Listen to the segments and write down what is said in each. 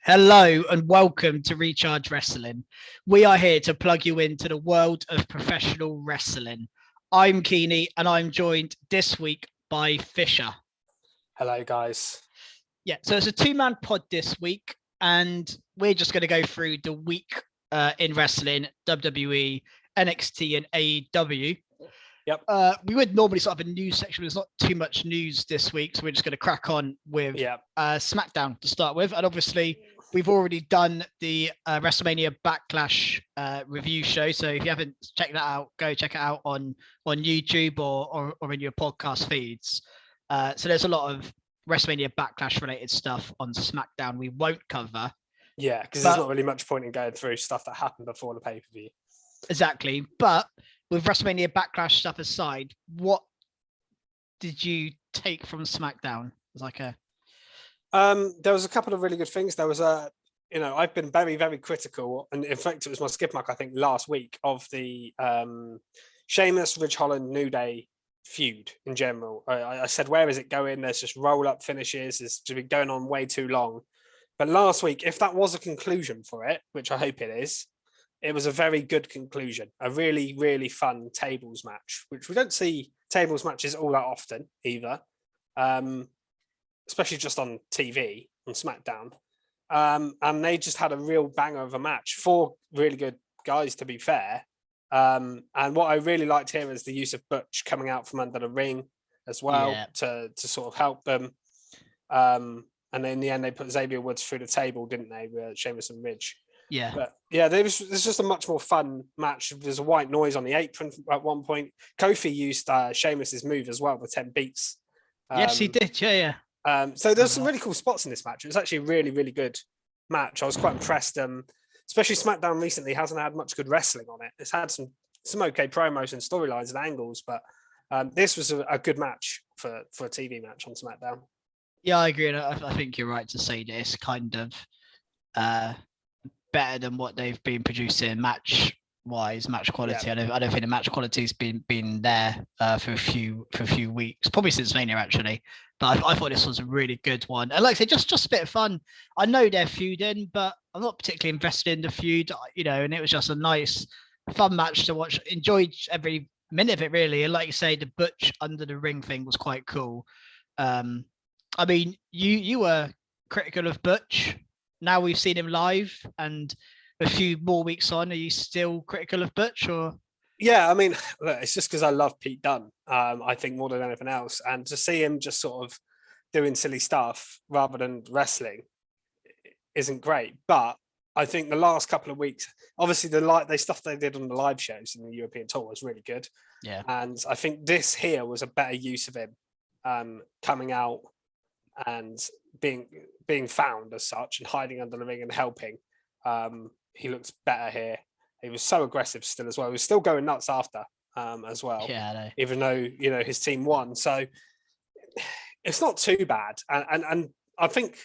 Hello and welcome to Recharge Wrestling. We are here to plug you into the world of professional wrestling. I'm Keeney and I'm joined this week by Fisher. Hello, guys. Yeah, so it's a two-man pod this week and we're just going to go through the week in wrestling, WWE, NXT and AEW. Yep. We would normally sort of a news section, but there's not too much news this week, so we're just going to crack on with SmackDown to start with. And obviously, we've already done the WrestleMania Backlash review show, so if you haven't checked that out, go check it out on YouTube or in your podcast feeds. So there's a lot of WrestleMania Backlash related stuff on SmackDown we won't cover. Yeah, because there's not really much point in going through stuff that happened before the pay-per-view. Exactly, but with WrestleMania Backlash stuff aside, what did you take from SmackDown? It was like there was a couple of really good things. There was I've been very, very critical, and in fact, it was my skip mark, I think, last week of the Sheamus, Ridge Holland, New Day feud in general. I said, where is it going? There's just roll-up finishes. It's been going on way too long. But last week, if that was a conclusion for it, which I hope it is, it was a very good conclusion. A really, really fun tables match, which we don't see tables matches all that often either, especially just on TV, on SmackDown. And they just had a real banger of a match. 4 really good guys, to be fair. And what I really liked here is the use of Butch coming out from under the ring as well to sort of help them. And then in the end, they put Xavier Woods through the table, didn't they, with Sheamus and Ridge? Yeah. But yeah, there's just a much more fun match. There's a white noise on the apron at one point. Kofi used Sheamus's move as well, the 10 beats. Yes, he did. Yeah. So there's some really cool spots in this match. It was actually a really, really good match. I was quite impressed. Especially SmackDown recently hasn't had much good wrestling on it. It's had some okay promos and storylines and angles, but this was a good match for a TV match on SmackDown. Yeah, I agree. And I think you're right to say that it's kind of better than what they've been producing match quality. Yeah. I don't think the match quality's been there for a few weeks, probably since Mania actually. But I thought this was a really good one. And like I said, just a bit of fun. I know they're feuding, but I'm not particularly invested in the feud, and it was just a nice, fun match to watch. Enjoyed every minute of it, really. And like you say, the Butch under the ring thing was quite cool. I mean, you were critical of Butch. Now we've seen him live, and a few more weeks on, are you still critical of Butch? Or yeah, I mean, look, it's just because I love Pete Dunne. I think more than anything else, and to see him just sort of doing silly stuff rather than wrestling isn't great. But I think the last couple of weeks, obviously the stuff they did on the live shows in the European tour was really good. Yeah, and I think this here was a better use of him coming out and being found as such and hiding under the ring and helping. He looks better here. He was so aggressive still as well. He was still going nuts after as well. Yeah, I know. Even though his team won, so it's not too bad. And I think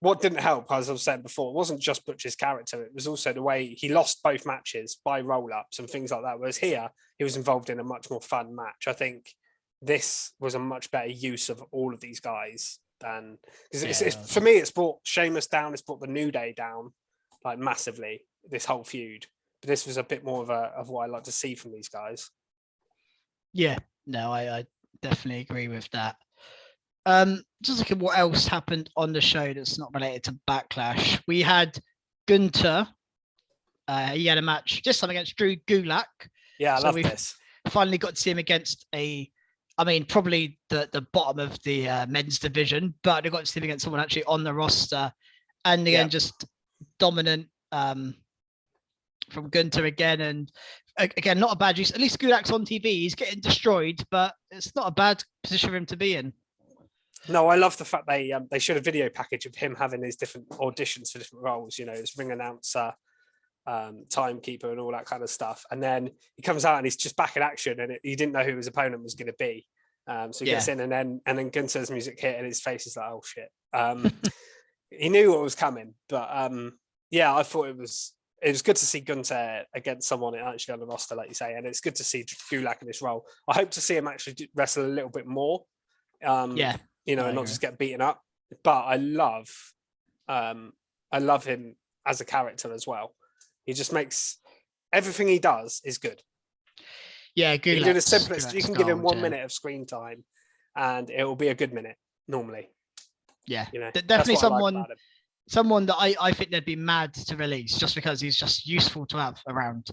what didn't help, as I've said before, it wasn't just Butch's character. It was also the way he lost both matches by roll-ups and things like that. Whereas here, he was involved in a much more fun match. I think this was a much better use of all of these guys than because for me, it's brought Sheamus down. It's brought the New Day down like massively. This whole feud. But this was a bit more of what I like to see from these guys. Yeah, no, I definitely agree with that. Just look at what else happened on the show that's not related to Backlash. We had Gunther. He had a match this time against Drew Gulak. Yeah, I love this. Finally got to see him against probably the bottom of the men's division, but they got to see him against someone actually on the roster. And again, just dominant from Gunther again. And again, not a bad use. At least Gulak's on TV. He's getting destroyed, but it's not a bad position for him to be in. No, I love the fact they showed a video package of him having his different auditions for different roles. His ring announcer, timekeeper, and all that kind of stuff. And then he comes out and he's just back in action, and he didn't know who his opponent was going to be. So he gets in, and then Gunther's music hit, and his face is like, "Oh shit!" He knew what was coming, but I thought it was good to see Gunther against someone actually on the roster, like you say, and it's good to see Gulak in this role. I hope to see him actually wrestle a little bit more. And not just get beaten up. But I love I love him as a character as well. He just makes everything he does is good. Yeah, You can do the simplest. Gulak's You can give him gold, 1 minute of screen time, and it will be a good minute normally. Yeah, You know, definitely that's what I like about him. Someone that I think they'd be mad to release just because he's just useful to have around.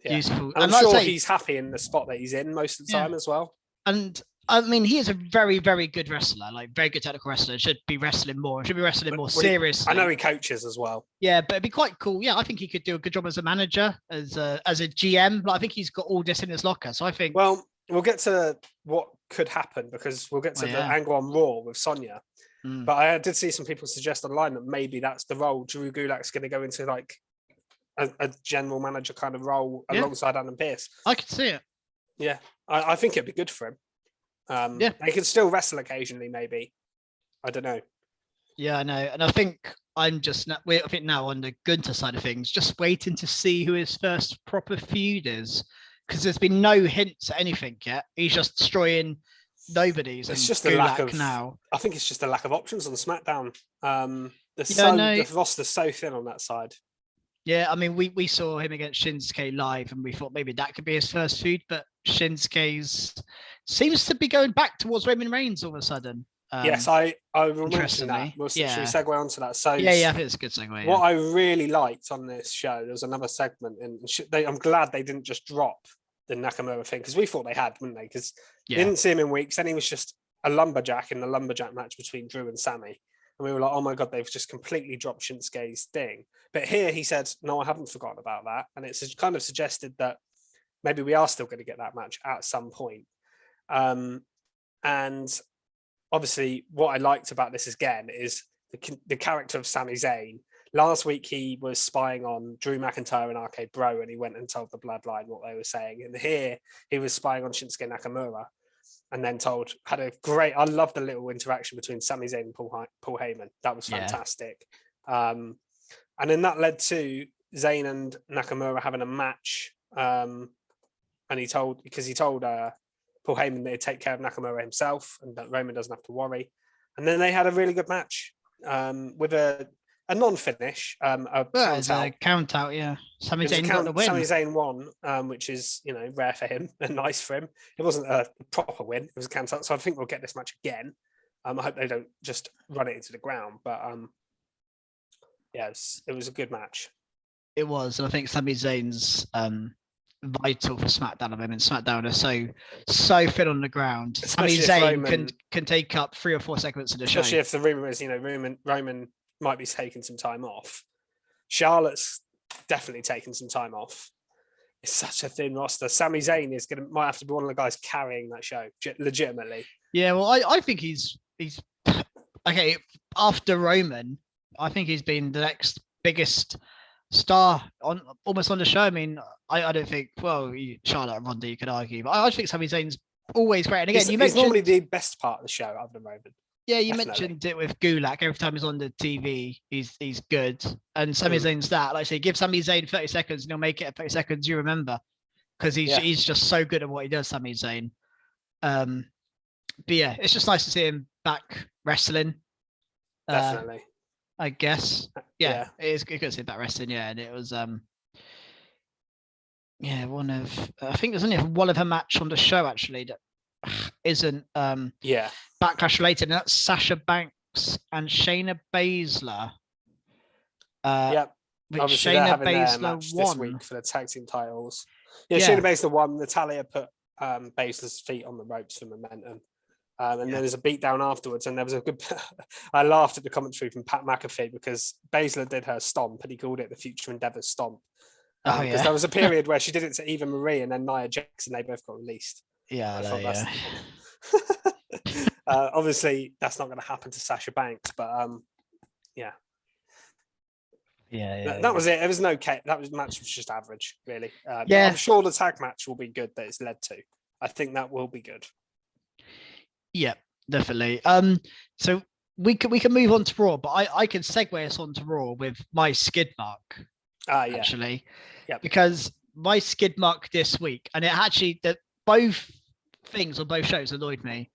Yeah. Useful, and I'm sure he's happy in the spot that he's in most of the time as well. And I mean, he is a very, very good wrestler, like very good technical wrestler. Should be wrestling more. Should be wrestling more seriously. I know he coaches as well. Yeah, but it'd be quite cool. Yeah, I think he could do a good job as a manager, as a GM. Like, I think he's got all this in his locker. So I think. Well, we'll get to what could happen because we'll get to the angle on Raw with Sonya. But I did see some people suggest online that maybe that's the role Drew Gulak's going to go into, like a general manager kind of role alongside Adam Pearce. I could see it. Yeah, I think it'd be good for him. He could still wrestle occasionally, maybe. I don't know. Yeah, I know, and I think I think now on the Gunter side of things, just waiting to see who his first proper feud is, because there's been no hints at anything yet. He's just destroying nobody's. It's just a lack of now. I think it's just a lack of options on SmackDown. The roster's so thin on that side. Yeah, I mean, we saw him against Shinsuke live, and we thought maybe that could be his first feud, but Shinsuke's seems to be going back towards Roman Reigns all of a sudden. Yes, I will mention that. Should we segue on to that? So yeah, I think it's a good segue. What I really liked on this show, there was another segment, and I'm glad they didn't just drop the Nakamura thing, because we thought they had, wouldn't they? Because they didn't see him in weeks, then he was just a lumberjack in the lumberjack match between Drew and Sammy. And we were like, oh my God, they've just completely dropped Shinsuke's thing. But here he said, no, I haven't forgotten about that. And it's kind of suggested that maybe we are still going to get that match at some point. And obviously what I liked about this again is the character of Sami Zayn. Last week he was spying on Drew McIntyre and RK Bro, and he went and told the Bloodline what they were saying. And here he was spying on Shinsuke Nakamura, and then I love the little interaction between Sami Zayn and Paul Heyman. That was fantastic. And then that led to Zayn and Nakamura having a match. And he told Paul Heyman that he'd take care of Nakamura himself and that Roman doesn't have to worry. And then they had a really good match with a non-finish, a count out. Yeah, Sami Zayn got the win. Sami Zayn won, which is rare for him and nice for him. It wasn't a proper win; it was a count out. So I think we'll get this match again. I hope they don't just run it into the ground. But yes, it was a good match. It was, and I think Sami Zayn's vital for SmackDown at the moment. SmackDown are so thin on the ground. Sami Zayn can take up 3 or 4 segments of the show. Especially if the rumor is, Roman might be taking some time off. Charlotte's definitely taking some time off. It's such a thin roster. Sami Zayn might have to be one of the guys carrying that show, legitimately. Yeah, well, I think he's okay after Roman. I think he's been the next biggest star almost on the show. I mean, I don't think Charlotte and Ronda you could argue, but I think Sami Zayn's always great. And again, he's normally the best part of the show other than Roman. Yeah, you mentioned it with Gulak. Every time he's on the TV, he's good. And Sami Zayn's that. Like I say, give Sami Zayn 30 seconds and he'll make it at 30 seconds you remember. Because he's just so good at what he does, Sami Zayn. But yeah, it's just nice to see him back wrestling. Definitely. I guess. Yeah, it is good to see him back wrestling, and it was I think there's only one of her match on the show actually that isn't Backlash related, and that's Sasha Banks and Shayna Baszler. Obviously Shayna Baszler won this week for the tag team titles. Shayna Baszler won. Natalia put Baszler's feet on the ropes for momentum. And then there's a beatdown afterwards, and there was a good. I laughed at the commentary from Pat McAfee because Baszler did her stomp, and he called it the Future Endeavours stomp. Because there was a period where she did it to Eva Marie and then Nia Jax, and they both got released. Obviously, that's not going to happen to Sasha Banks, but that was it. It was match was just average, really. I'm sure the tag match will be good that it's led to. I think that will be good. Yeah, definitely. So we can move on to Raw, but I can segue us on to Raw with my skid mark. Actually, because my skid mark this week, and it actually that both things on both shows annoyed me.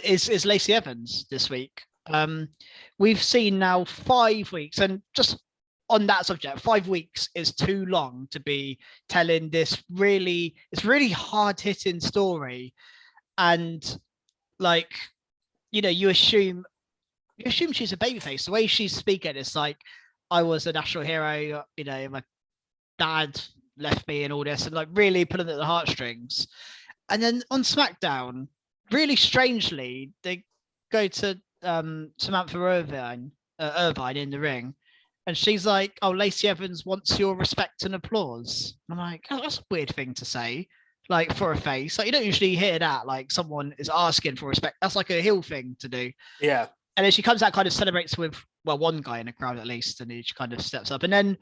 Is Lacey Evans this week? We've seen now 5 weeks, and just on that subject, 5 weeks is too long to be telling this it's really hard hitting story. And like, you assume she's a babyface. The way she's speaking, it's like, I was a national hero, my dad left me and all this, and like really pulling at the heartstrings. And then on SmackDown, really strangely, they go to Samantha Irvine in the ring, and she's like, "Oh, Lacey Evans wants your respect and applause." And I'm like, "Oh, that's a weird thing to say, like for a face. Like you don't usually hear that. Like someone is asking for respect. That's like a heel thing to do." Yeah. And then she comes out, kind of celebrates with one guy in the crowd at least, and he kind of steps up, and then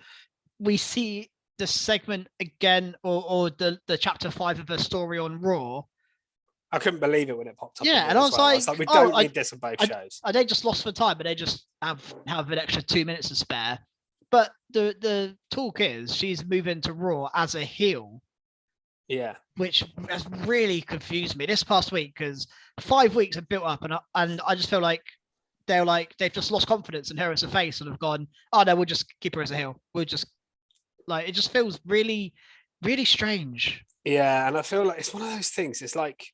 we see the segment again, or the chapter 5 of her story on Raw. I couldn't believe it when it popped up. Yeah, and I was like, we don't need this on both shows. They just lost for time, but they just have an extra 2 minutes to spare. But the talk is she's moving to Raw as a heel. Yeah, which has really confused me this past week, because 5 weeks have built up, and I just feel like they've just lost confidence in her as a face and have gone, "Oh no, we'll just keep her as a heel. We'll just." Like, it just feels really, really strange. Yeah, and I feel like it's one of those things. It's like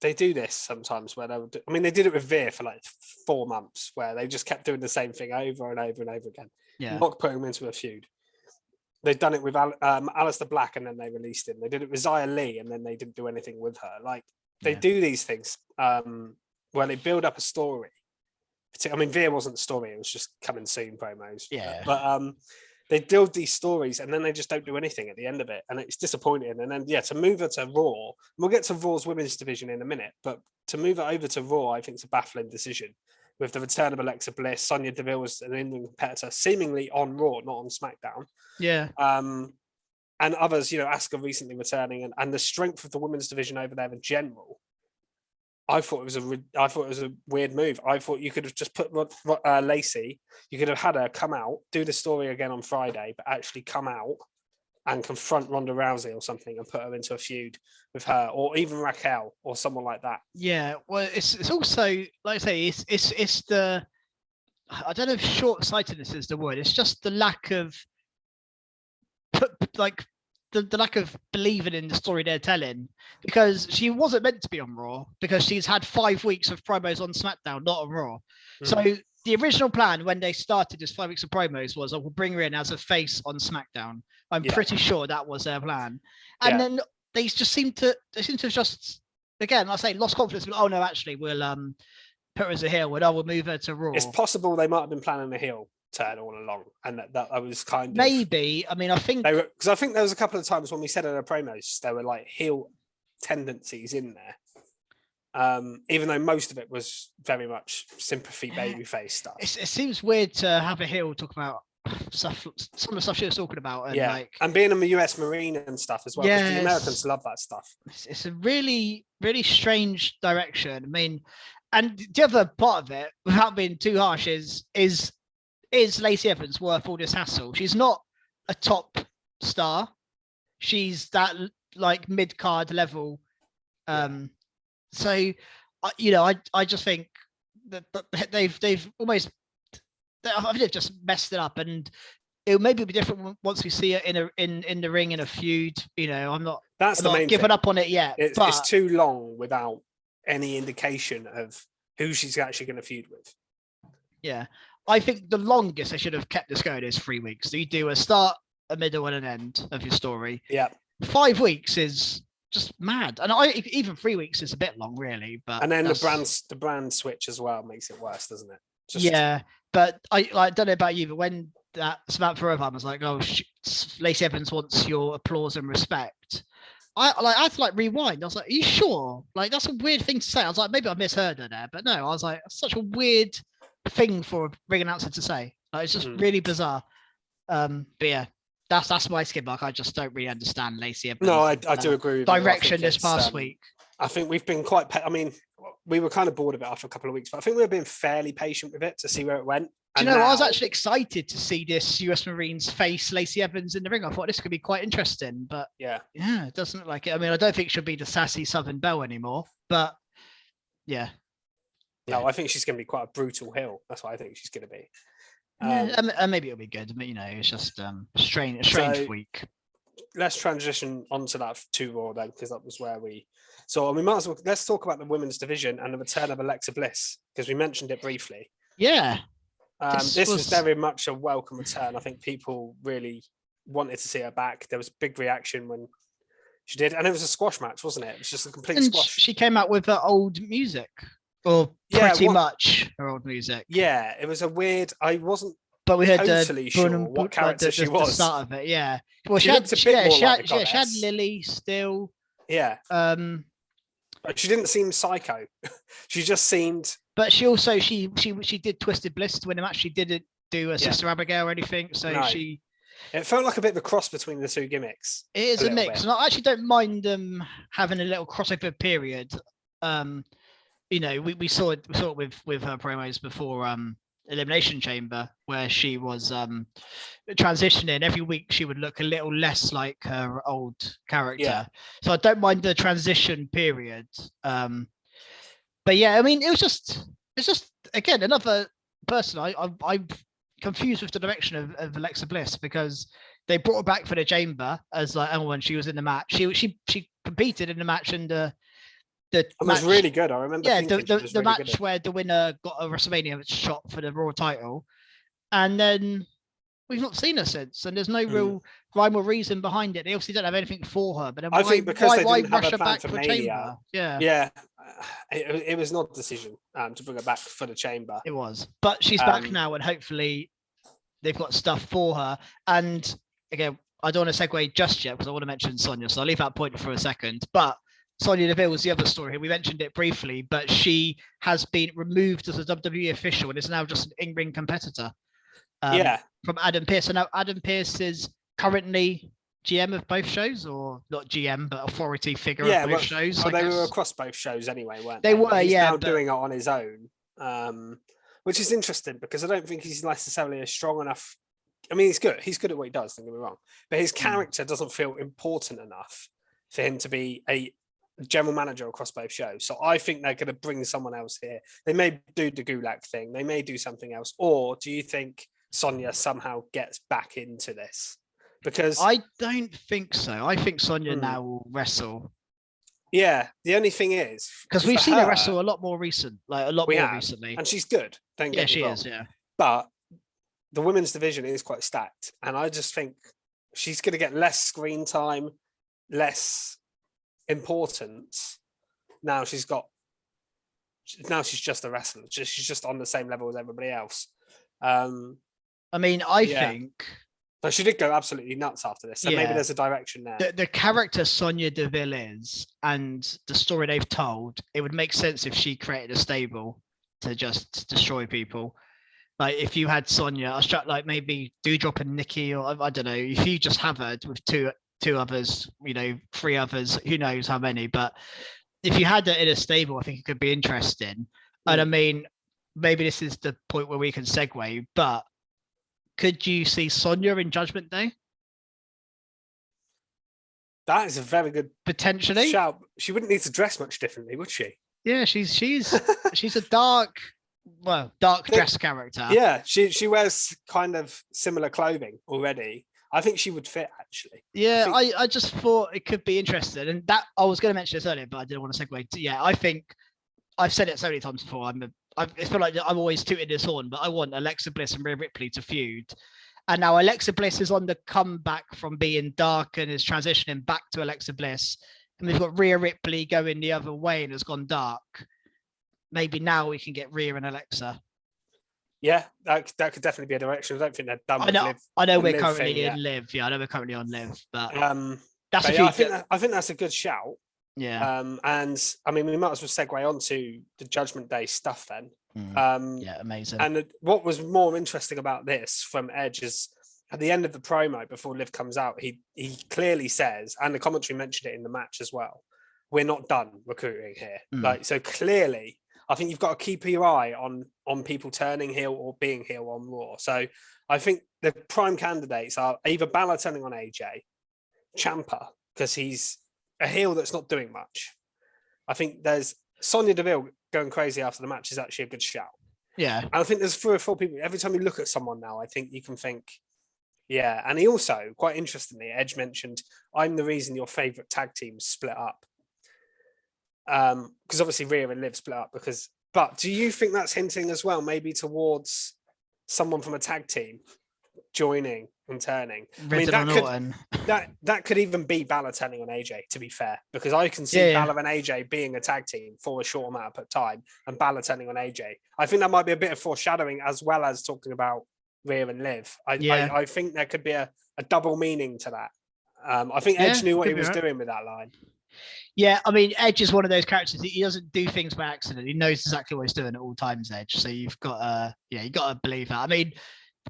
they do this sometimes where they did it with Veer for like 4 months, where they just kept doing the same thing over and over and over again. Yeah, not putting him into a feud. They've done it with Aleister Black, and then they released him. They did it with Xia Li, and then they didn't do anything with her. Like they do these things where they build up a story. I mean, Veer wasn't the story; it was just coming soon promos. Yeah, but they build these stories and then they just don't do anything at the end of it. And it's disappointing. And then, to move her to Raw, we'll get to Raw's women's division in a minute, but to move it over to Raw, I think it's a baffling decision. With the return of Alexa Bliss, Sonya Deville was an Indian competitor, seemingly on Raw, not on SmackDown. Yeah. And others, Asuka recently returning, and the strength of the women's division over there in general. I thought it was a weird move. I thought you could have just put Lacey. You could have had her come out, do the story again on Friday, but actually come out and confront Ronda Rousey or something, and put her into a feud with her, or even Raquel or someone like that. Yeah, well, it's also, like I say, it's the, I don't know if short-sightedness is the word. It's just the lack of the lack of believing in the story they're telling, because she wasn't meant to be on Raw, because she's had 5 weeks of promos on SmackDown, not on Raw. So the original plan when they started this 5 weeks of promos was, I will bring her in as a face on SmackDown. I'm pretty sure that was their plan. And then they seem to have just, again, like I say, lost confidence. Oh no, actually we'll put her as a heel, we'll move her to Raw. It's possible they might have been planning a heel turn all along, and that I was kind of, maybe. I mean, I think because I think there was a couple of times when we said in our promos there were like heel tendencies in there, even though most of it was very much sympathy babyface stuff. It seems weird to have a heel talk about stuff, some of the stuff she was talking about, and and being a US Marine and stuff as well. Yeah, the Americans love that stuff. It's a really, really strange direction. I mean, and the other part of it, without being too harsh, is Lacey Evans worth all this hassle? She's not a top star. She's that like mid-card level. So, I just think that they've almost, I think they've just messed it up, and it'll maybe be different once we see it in the ring in a feud. I'm not giving up on it yet. It's too long without any indication of who she's actually going to feud with. Yeah. I think the longest they should have kept this going is 3 weeks. So you do a start, a middle, and an end of your story. Yeah. 5 weeks is just mad, and even 3 weeks is a bit long, really. But and then the brand switch as well makes it worse, doesn't it? Yeah, but I don't know about you, but when that Samantha Irvine was like, "Oh, Lacey Evans wants your applause and respect," I had to rewind. I was like, "Are you sure?" Like, that's a weird thing to say. I was like, maybe I misheard her there, but no, I was like, such a weird thing for a ring announcer to say. It's just really bizarre. But yeah, that's my skin mark. I just don't really understand Lacey Evans. No, I do agree with direction this past week. I think we've been quite. I mean, we were kind of bored of it after a couple of weeks, but I think we were being fairly patient with it to see where it went. Do you know, I was actually excited to see this US Marines face Lacey Evans in the ring. I thought this could be quite interesting, but yeah, it doesn't look like it. I mean, I don't think she'll be the sassy Southern Belle anymore, but yeah. No, I think she's going to be quite a brutal heel. That's what I think she's going to be. And maybe it'll be good. But it's just a strange week. Let's transition onto that to Raw then, because that was where we. So we might as well let's talk about the women's division and the return of Alexa Bliss, because we mentioned it briefly. Yeah, this was very much a welcome return. I think people really wanted to see her back. There was a big reaction when she did, and it was a squash match, wasn't it? It was just a complete squash. She came out with her old music, or pretty much her old music. Yeah, it was a weird. I wasn't. But we heard totally sure what character she was. The start of it, yeah. Well, she had Lily still. Yeah. But she didn't seem psycho. She just seemed. But she also she did Twisted Bliss to win a match. She didn't do a Sister Abigail or anything. So no. It felt like a bit of a cross between the two gimmicks. It is a mix, and I actually don't mind them having a little crossover period. We saw it with her promos before Elimination Chamber, where she was transitioning. Every week she would look a little less like her old character. So I don't mind the transition period. But yeah, I mean, it's just again another person I'm confused with the direction of Alexa Bliss, because they brought her back for the Chamber as when she was in the match. She competed in the match, and it was really good. I remember. Yeah, the match where the winner got a WrestleMania shot for the Raw title, and then we've not seen her since. And there's no real rhyme or reason behind it. They obviously don't have anything for her. But then why rush her back for Chamber? Yeah. It was not a decision to bring her back for the Chamber. It was, but she's back now, and hopefully they've got stuff for her. And again, I don't want to segue just yet because I want to mention Sonya, so I'll leave that point for a second. But Sonya Deville was the other story here. We mentioned it briefly, but she has been removed as a WWE official and is now just an in-ring competitor. From Adam Pearce. So now Adam Pearce is currently GM of both shows, or not GM, but authority figure of both shows. Well, they were across both shows anyway, weren't they? They were, he's now doing it on his own, which is interesting because I don't think he's necessarily a strong enough. I mean, he's good. He's good at what he does, don't get me wrong. But his character doesn't feel important enough for him to be a general manager across both shows. So I think they're going to bring someone else here. They may do the Gulak thing. They may do something else. Or do you think Sonya somehow gets back into this? Because I don't think so. I think Sonya now will wrestle. Yeah. The only thing is, because we've seen her wrestle a lot more recently, and she's good. She is. Yeah. But the women's division is quite stacked, and I just think she's going to get less screen time, less importance. Now she's just a wrestler. She's just on the same level as everybody else. I mean, I think. But she did go absolutely nuts after this. So maybe there's a direction there. The character Sonya Deville is, and the story they've told, it would make sense if she created a stable to just destroy people. Like if you had Sonya, I was struck like maybe Doudrop and Nikki, or I don't know, if you just have her with two others, three others, who knows how many. But if you had her in a stable, I think it could be interesting. And I mean, maybe this is the point where we can segue, but could you see Sonya in Judgment Day? That is a very good potentially shout. She wouldn't need to dress much differently, would she? Yeah, she's a dark dress character. Yeah, she wears kind of similar clothing already. I think she would fit actually. Yeah, I just thought it could be interesting, and that I was going to mention this earlier, but I didn't want to segue. I think I've said it so many times before. I feel like I'm always tooting this horn, but I want Alexa Bliss and Rhea Ripley to feud. And now Alexa Bliss is on the comeback from being dark and is transitioning back to Alexa Bliss. And we've got Rhea Ripley going the other way and has gone dark. Maybe now we can get Rhea and Alexa. Yeah, that could definitely be a direction. I don't think they're done. I know we're currently in Live. Yeah, I know we're currently on Live, but that's I think that's a good shout. Yeah. And I mean, we might as well segue on to the Judgment Day stuff then. Yeah, amazing. And what was more interesting about this from Edge is at the end of the promo before Liv comes out, he clearly says, and the commentary mentioned it in the match as well, we're not done recruiting here. So clearly, I think you've got to keep your eye on people turning heel or being heel on Raw. So I think the prime candidates are either Balor turning on AJ, Ciampa, because he's a heel that's not doing much. I think there's Sonya Deville going crazy after the match is actually a good shout. Yeah. And I think there's 3 or 4 people. Every time you look at someone now, I think you can think, yeah. And he also, quite interestingly, Edge mentioned, I'm the reason your favourite tag teams split up. Because obviously Rhea and Liv split up but do you think that's hinting as well, maybe towards someone from a tag team joining and turning? That could even be Balor turning on AJ, to be fair, because I can see Balor and AJ being a tag team for a short amount of time and Balor turning on AJ. I think that might be a bit of foreshadowing as well as talking about Rhea and Liv. I think there could be a double meaning to that. I think Edge knew what he was doing with that line. Yeah, I mean, Edge is one of those characters that he doesn't do things by accident. He knows exactly what he's doing at all times, Edge. So you've got you got to believe that. I mean,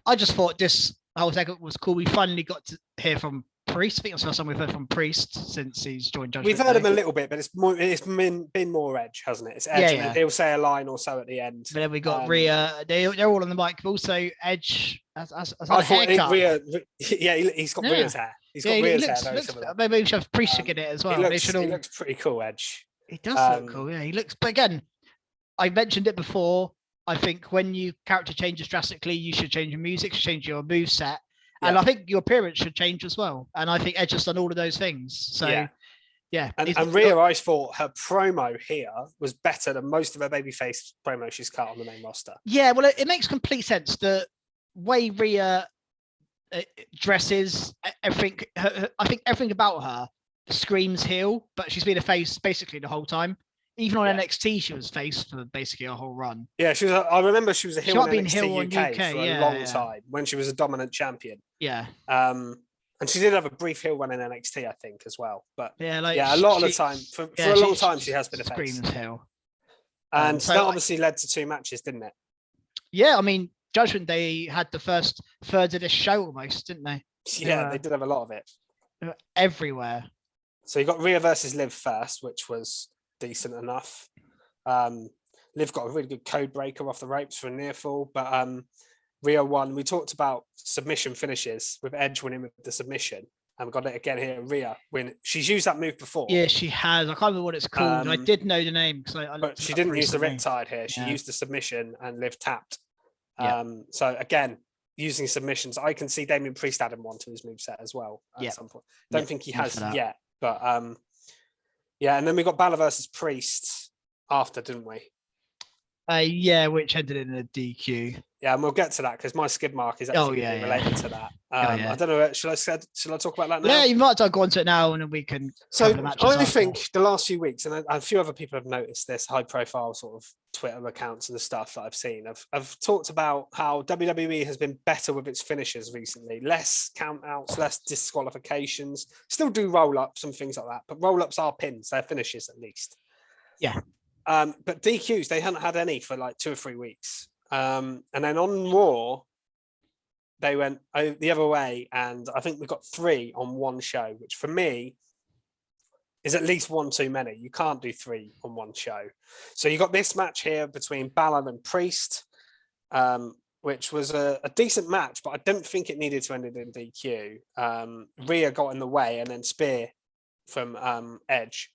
I just thought this whole segment was cool. We finally got to hear from Priest. I think it's the first time we've heard from Priest since he's joined Judgment We've heard him a little bit, but it's been more Edge, hasn't it? It's Edge, and he'll say a line or so at the end. But then we got Rhea. They're all on the mic. But also Edge has I thought Rhea. Yeah, he's got Rhea's hair. He's got Rhea's hair. Maybe we should have Priest get it as well. He looks pretty cool, Edge. He does look cool. Yeah, he looks. But again, I mentioned it before. I think when your character changes drastically, you should change your music, change your moveset. And I think your appearance should change as well. And I think Edge has done all of those things. So, yeah. And Rhea, I thought her promo here was better than most of her babyface promo she's cut on the main roster. Yeah, well, it makes complete sense. The way Rhea dresses, everything, I think everything about her screams heel, but she's been a face basically the whole time. Even on NXT, she was face for basically a whole run. Yeah, she was. I remember she was a heel in NXT UK for a long time when she was a dominant champion. Yeah. And she did have a brief heel run in NXT, I think, as well. But a lot of the time, for a long time, she has been a face. Screams heel. And that obviously led to 2 matches, didn't it? Yeah, I mean, Judgment Day had the first third of this show almost, didn't they? Yeah, they did have a lot of it. Everywhere. So you got Rhea versus Liv first, which was decent enough. Liv got a really good code breaker off the ropes for a near fall, but Rhea won. We talked about submission finishes with Edge winning with the submission, and we got it again here. Rhea win. She's used that move before. Yeah, she has. I can't remember what it's called. I did know the name but she didn't use the riptide here. She used the submission, and Liv tapped. So again, using submissions, I can see Damian Priest adding one to his moveset as well at some point. Don't think he has yet, but and then we got Balor versus Priest after, didn't we? Which ended in a DQ. Yeah, and we'll get to that because my skid mark is actually related to that. I don't know. Should I talk about that now? Yeah, you might as well go on to it now, and then we can. So I think the last few weeks, and a few other people have noticed this, high-profile sort of Twitter accounts and the stuff that I've seen. I've talked about how WWE has been better with its finishes recently. Less count-outs, less disqualifications. Still do roll-ups and things like that, but roll-ups are pins. They're finishes at least. Yeah. But DQs, they hadn't had any for like 2 or 3 weeks. And then on Raw, they went the other way, and I think we got 3 on one show, which for me is at least 1 too many. You can't do 3 on one show. So you got this match here between Balor and Priest, which was a decent match, but I don't think it needed to end in DQ. Rhea got in the way, and then spear from Edge.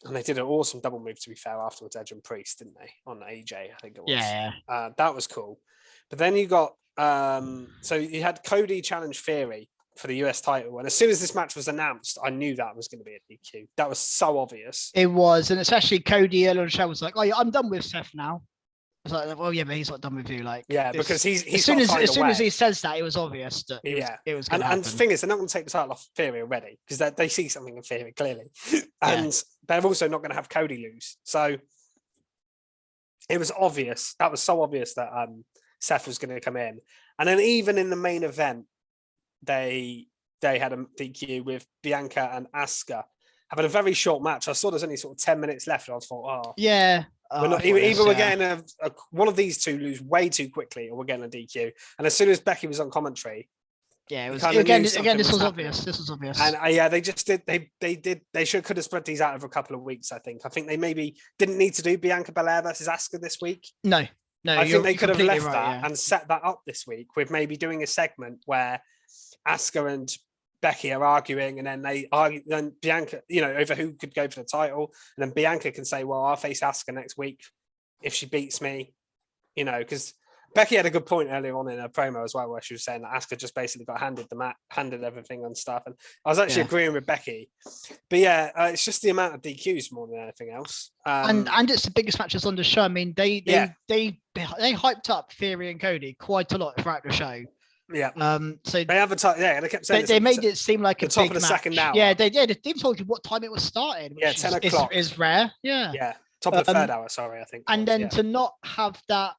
And they did an awesome double move, to be fair, afterwards, Edge and Priest, didn't they? On AJ, I think it was. Yeah. That was cool. But then you got, so you had Cody challenge Theory for the US title. And as soon as this match was announced, I knew that was going to be a DQ. That was so obvious. It was. And especially Cody earlier on the show was like, oh, yeah, I'm done with Seth now. I was like, well, yeah, but he's not done with you. Like, because he's as soon as he says that, it was obvious that it was going to happen. And the thing is, they're not going to take the title off Theory already because they see something in Theory clearly, and they're also not going to have Cody lose. So it was obvious. That was so obvious that Seth was going to come in, and then even in the main event, they had a DQ with Bianca and Asuka having a very short match. I saw there's only sort of 10 minutes left, and I thought, we're not, either we're getting one of these two lose way too quickly, or we're getting a DQ. And as soon as Becky was on commentary, it was again. This was obvious. This was obvious. And they just did. They could have spread these out over a couple of weeks. I think they maybe didn't need to do Bianca Belair versus Asuka this week. No. I think they could have left that and set that up this week with maybe doing a segment where Asuka and Becky are arguing, and then they argue, then Bianca, over who could go for the title, and then Bianca can say, well, I'll face Asuka next week if she beats me, because Becky had a good point earlier on in her promo as well, where she was saying that Asuka just basically got handed everything and stuff. And I was actually agreeing with Becky. But yeah, it's just the amount of DQs more than anything else. And it's the biggest matches on the show. I mean, they hyped up Theory and Cody quite a lot throughout the show. Yeah. So they advertised. Yeah, they kept saying they made it seem like a top big of the match. second hour. Yeah, they did. They even told you what time it was starting. Yeah, 10 o'clock is rare. Yeah. Yeah, top of the third hour. Sorry, I think. And then to not have that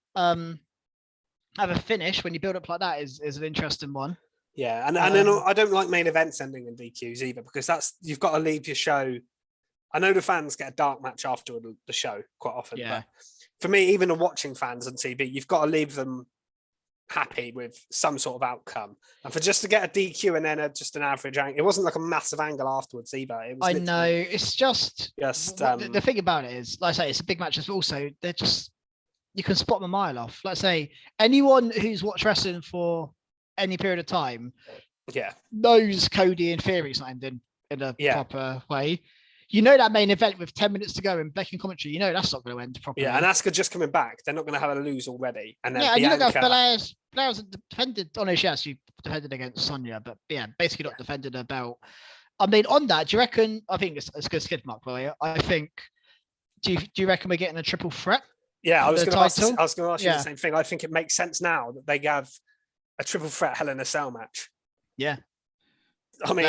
have a finish when you build up like that is an interesting one. Yeah, and then I don't like main events ending in DQs either, because you've got to leave your show. I know the fans get a dark match after the show quite often, but for me, even the watching fans on TV, you've got to leave them happy with some sort of outcome. And for just to get a DQ and then just an average angle, it wasn't like a massive angle afterwards either. It was I know, it's just the thing about it is, like I say, it's a big match, but also they're just, you can spot them a mile off. Let's say anyone who's watched wrestling for any period of time knows Cody and Theory's not ending in a proper way. That main event with 10 minutes to go in Becky commentary, that's not going to end properly. Yeah, and Asuka just coming back, they're not going to have a lose already. And then and Bianca... Belair's defended. Oh no, she defended against Sonya, but basically not defended her belt. I mean, on that, do you reckon? I think it's a good skid mark, by the way. I think. Do you reckon we're getting a triple threat? Yeah, I was going to ask you the same thing. I think it makes sense now that they have a triple threat Hell in a Cell match. Yeah. I mean,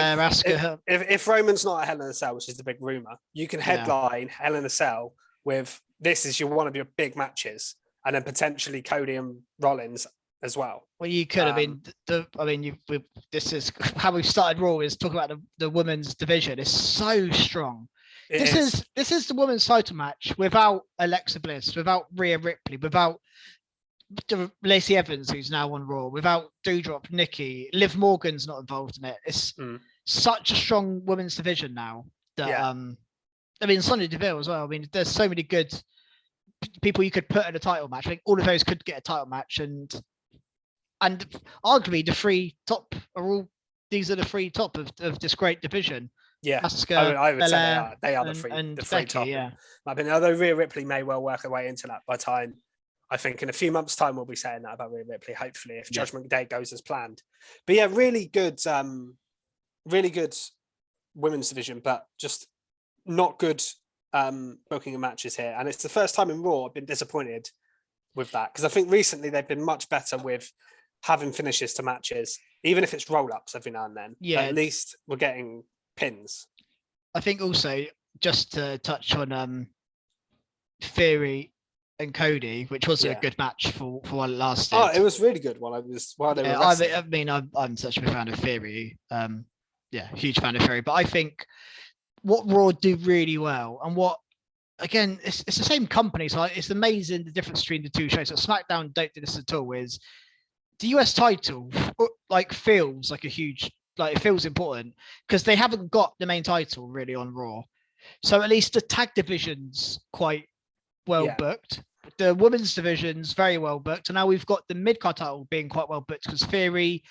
if Roman's not at Hell in a Cell, which is the big rumor, you can headline Hell in a Cell with this is one of your big matches, and then potentially Cody and Rollins as well. Well, you could. This is how we've started Raw. Is talking about the women's division. It's so strong. This is the women's title match without Alexa Bliss, without Rhea Ripley, without Lacey Evans, who's now on Raw, without Doudrop, Nikki, Liv Morgan's not involved in it. It's such a strong women's division now. That Sonya Deville as well. I mean, there's so many good people you could put in a title match. I think all of those could get a title match, and arguably the three top are all. These are the three top of this great division. Yeah, Asuka, I would say they are the three Becky, top. Yeah, I mean, although Rhea Ripley may well work her way into that by time. I think in a few months' time we'll be saying that about Rhea Ripley. Hopefully, if Judgment Day goes as planned. But yeah, really good women's division, but just not good booking of matches here. And it's the first time in Raw I've been disappointed with that, because I think recently they've been much better with having finishes to matches, even if it's roll-ups every now and then. Yeah, at least we're getting pins. I think also, just to touch on Theory and Cody, which was a good match for while it lasted. Oh, it was really good while they were wrestling. I'm such a big fan of Theory. Huge fan of Theory. But I think what Raw do really well, and what, again, it's the same company, so it's amazing the difference between the two shows. So SmackDown don't do this at all. Is the US title feels like a huge, it feels important, because they haven't got the main title really on Raw. So at least the tag division's quite well booked. The women's division's very well booked. And now we've got the mid-card title being quite well booked, because Theory,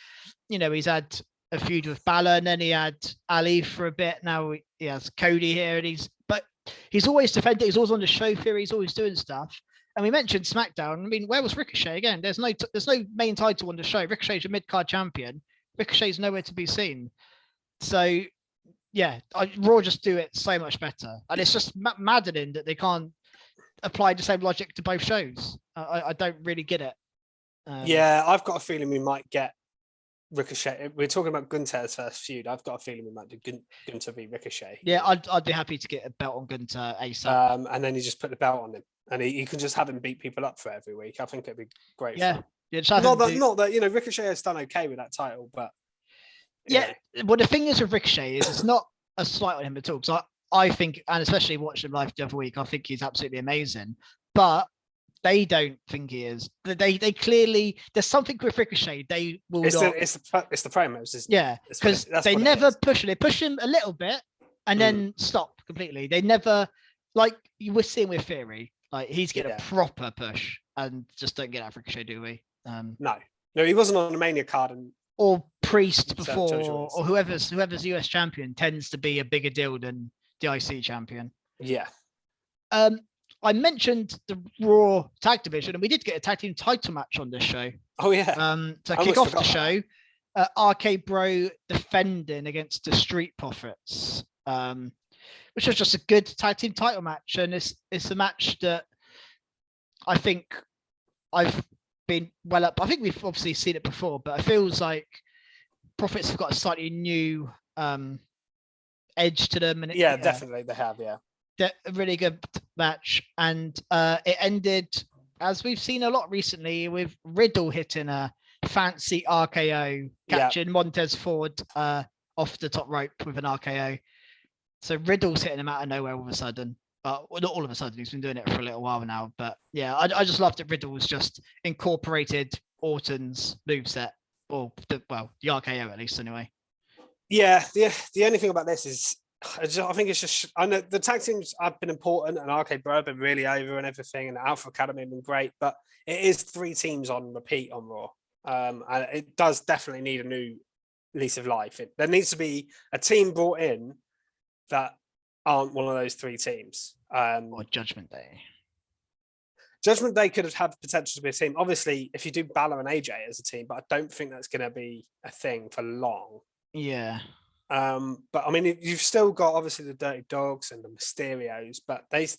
he's had a feud with Balor, and then he had Ali for a bit. Now he has Cody here, and he's always defending. He's always on the show. Theory's always doing stuff. And we mentioned SmackDown. I mean, where was Ricochet again? There's no main title on the show. Ricochet's a mid-card champion. Ricochet's nowhere to be seen. So, Raw just do it so much better. And it's just maddening that they can't apply the same logic to both shows. I don't really get it. I've got a feeling we might get Ricochet. We're talking about Gunther's first feud. I've got a feeling we might do Gunther v Ricochet. Yeah, I'd be happy to get a belt on Gunther ASAP. And then you just put the belt on him, and he can just have him beat people up for every week. I think it'd be great. Yeah. Not that Ricochet has done okay with that title, but well, the thing is with Ricochet is it's not a slight on him at all, because I think, and especially watching him live the other week, I think he's absolutely amazing. But they don't think he is. They clearly, there's something with Ricochet. They will it's not. It's the promos. Because they never push him. They push him a little bit and then stop completely. They never, like you were seeing with Theory, like he's getting a proper push, and just don't get out of Ricochet, do we? No, he wasn't on the Mania card, and or Priest So, before, Joey Joyce. or whoever's US champion tends to be a bigger deal than the IC champion. Yeah. I mentioned the Raw tag division, and we did get a tag team title match on this show. Oh yeah. To kick off the show, RK Bro defending against the Street Profits, which was just a good tag team title match, and it's a match that I think I've been well up. I think we've obviously seen it before, but it feels like Profits have got a slightly new edge to them. And definitely they have. Yeah. A really good match, and it ended as we've seen a lot recently with Riddle hitting a fancy RKO, catching Montez Ford off the top rope with an RKO. So Riddle's hitting him out of nowhere all of a sudden. Well, not all of a sudden, he's been doing it for a little while now. But yeah, I just loved that Riddle was just incorporated Orton's moveset, or the RKO at least anyway. Yeah, the only thing about this is I think it's just, I know the tag teams have been important and RK Bro have been really over and everything, and the Alpha Academy have been great, but it is 3 teams on repeat on Raw. And it does definitely need a new lease of life. There needs to be a team brought in that aren't one of those 3 teams. Or Judgment Day. Judgment Day could have had potential to be a team. Obviously, if you do Balor and AJ as a team, but I don't think that's going to be a thing for long. Yeah. But I mean, you've still got obviously the Dirty Dogs and the Mysterios, but they've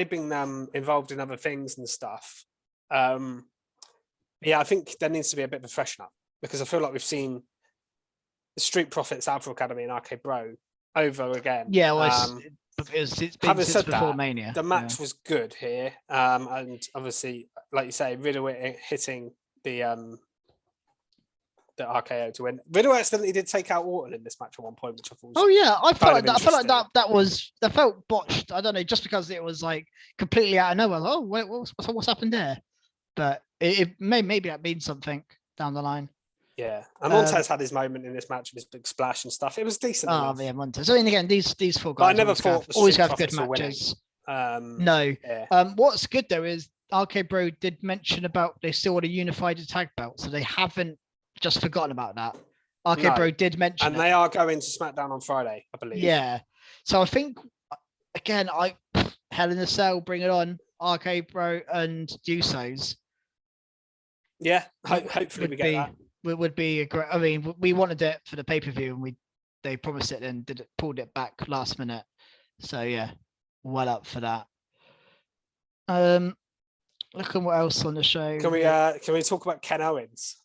been involved in other things and stuff. I think there needs to be a bit of a freshen up, because I feel like we've seen the Street Profits, Alpha Academy, and RK Bro over again. Yeah, well, it's been since before Mania. The match was good here, and obviously, like you say, Riddle hitting the RKO to win. Riddle accidentally did take out Orton in this match at one point, which I thought was I felt like that felt botched. I don't know, just because it was like completely out of nowhere. Oh, wait, what's happened there? But it maybe that means something down the line. Yeah, and Montez had his moment in this match with his big splash and stuff. It was decent. Yeah, Montez. I mean, again, these 4 guys. But I never thought always have good matches. No. Yeah. What's good though is RK Bro did mention about they still want to unify the tag belt, so they haven't just forgotten about that. RK Bro did mention, and they are going to SmackDown on Friday, I believe. Yeah, so I think again, Hell in a Cell, bring it on, RK Bro and Usos. Yeah, hopefully we get that. It would be a great. I mean, we wanted it for the pay-per-view, and they promised it and pulled it back last minute. So yeah, well up for that. Look at what else on the show. Can we talk about Ken Owens?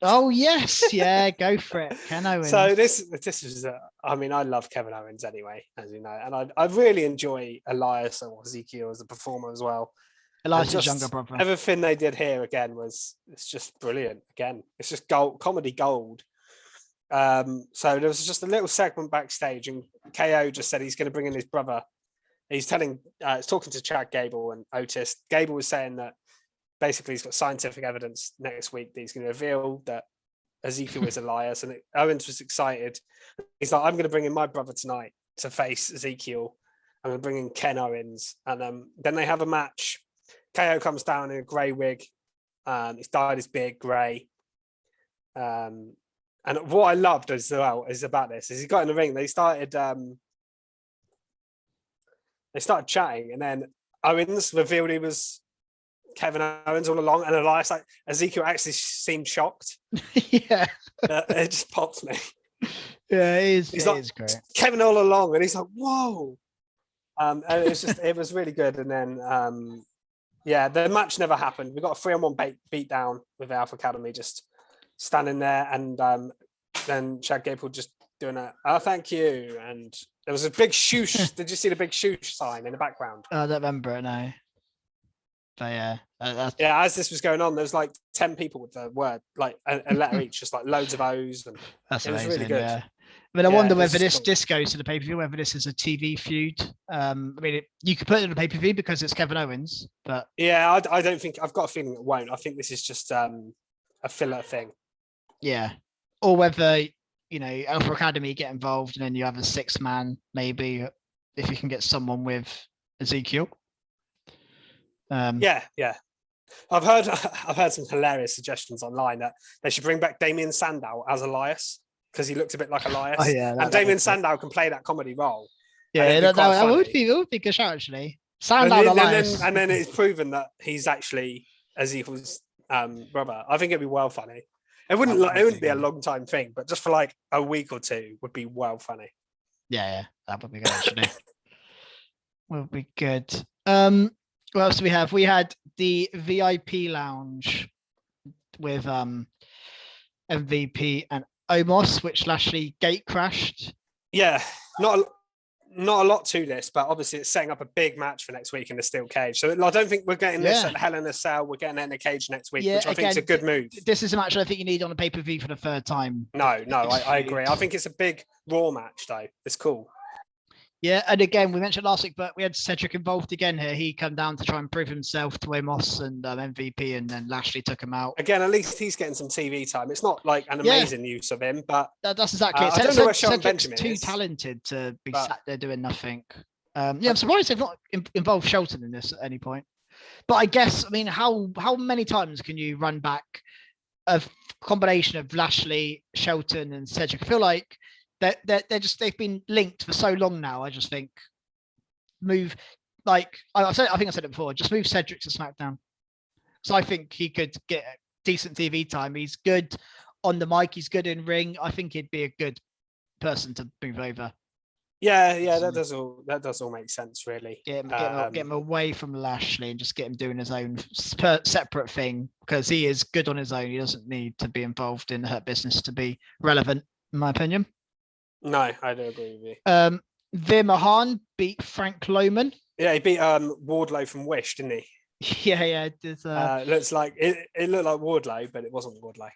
Oh yes, yeah, go for it, Ken Owens. So this is, I mean, I love Kevin Owens anyway, as you know, and I really enjoy Elias or Ezekiel as a performer as well. Elias' younger brother. Everything they did here again it's just brilliant. Again, it's just comedy gold. So there was just a little segment backstage, and KO just said he's going to bring in his brother. He's talking to Chad Gable and Otis. Gable was saying that basically he's got scientific evidence next week that he's going to reveal that Ezekiel is Elias, and Owens was excited. He's like, I'm going to bring in my brother tonight to face Ezekiel. I'm going to bring in Ken Owens, and then they have a match. KO comes down in a grey wig. He's dyed his beard grey. And what I loved as well is about this is he got in the ring. They started chatting, and then Owens revealed he was Kevin Owens all along, and Elias, like Ezekiel, actually seemed shocked. Yeah, it just popped me. Yeah, it is. He's like, great. Kevin all along, and he's like, whoa. And it was really good. And then the match never happened. We got a 3-on-1 beat down with the Alpha Academy just standing there, and then Chad Gable just doing thank you. And there was a big shoosh. Did you see the big shoosh sign in the background? I don't remember it, no. But as this was going on, there was like 10 people with the word, like a letter each, just like loads of O's, and that's it was amazing, really good. Yeah. I mean, I wonder whether this goes to the pay-per-view, whether this is a TV feud. I mean, you could put it in the pay-per-view because it's Kevin Owens, but yeah, I don't think, I've got a feeling it won't. I think this is just a filler thing. Yeah, or whether Alpha Academy get involved, and then you have a 6-man maybe if you can get someone with Ezekiel. Yeah. I've heard some hilarious suggestions online that they should bring back Damien Sandow as Elias because he looked a bit like Elias. Oh yeah, and Damien Sandow can play that comedy role. Yeah, that would be a good shout actually. Sandow Elias. And then it's proven that he's actually as equals brother. I think it'd be well funny. It wouldn't be a long time thing, but just for like a week or two would be well funny. Yeah, that would be good actually. Would be good. What else do we have? We had the VIP lounge with MVP and Omos, which Lashley gate crashed. Yeah, not a lot to this, but obviously it's setting up a big match for next week in the steel cage. So I don't think we're getting this at Hell in a Cell. We're getting it in the cage next week, which I think is a good move. This is a match I think you need on a pay-per-view for the third time. No, I agree. I think it's a big Raw match, though. It's cool. Yeah, and again, we mentioned last week, but we had Cedric involved again here. He come down to try and prove himself to Omos and MVP, and then Lashley took him out. Again, at least he's getting some TV time. It's not like an amazing use of him, but that's exactly it. I don't know where Shelton Benjamin is. Too talented to be sat there doing nothing. I'm surprised they've not involved Shelton in this at any point. But I guess, how many times can you run back a combination of Lashley, Shelton, and Cedric? I feel like they've been linked for so long now. I just think I think I said it before, just move Cedric to SmackDown. So I think he could get decent TV time. He's good on the mic, he's good in ring. I think he'd be a good person to move over. Yeah, that does all make sense, really. Get him away from Lashley and just get him doing his own separate thing, because he is good on his own. He doesn't need to be involved in the Hurt Business to be relevant, in my opinion. No, I don't agree with you. Veer Mahan beat Frank Loman. Yeah, he beat Wardlow from Wish, didn't he? Yeah. Looks like it looked like Wardlow, but it wasn't Wardlow,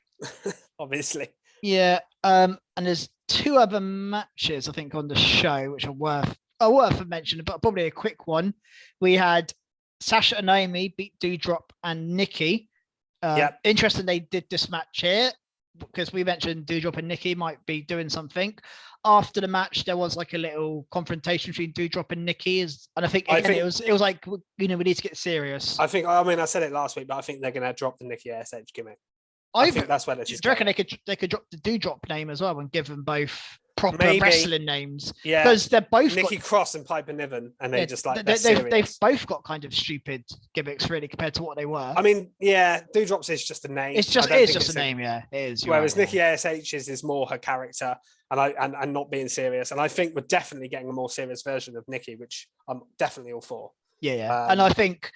obviously. Yeah. And there's two other matches I think on the show which are worth mentioning, but probably a quick one. We had Sasha and Naomi beat Doudrop and Nikki. Interesting they did this match here, because we mentioned Doudrop and Nikki might be doing something. After the match, there was like a little confrontation between Doudrop and Nikki, and I think it was like, we need to get serious. I said it last week, but I think they're going to drop the Nikki ASH gimmick. I think that's where they're just. Do you reckon they could drop the Doudrop name as well and give them both proper wrestling names? Yeah, because they're both Nikki Cross and Piper Niven, and they just like they've both got kind of stupid gimmicks really compared to what they were. Doudrop's is just a name. It's just a name, yeah. It is. Whereas Nikki ASH's is more her character and not being serious. And I think we're definitely getting a more serious version of Nikki, which I'm definitely all for. Yeah. And I think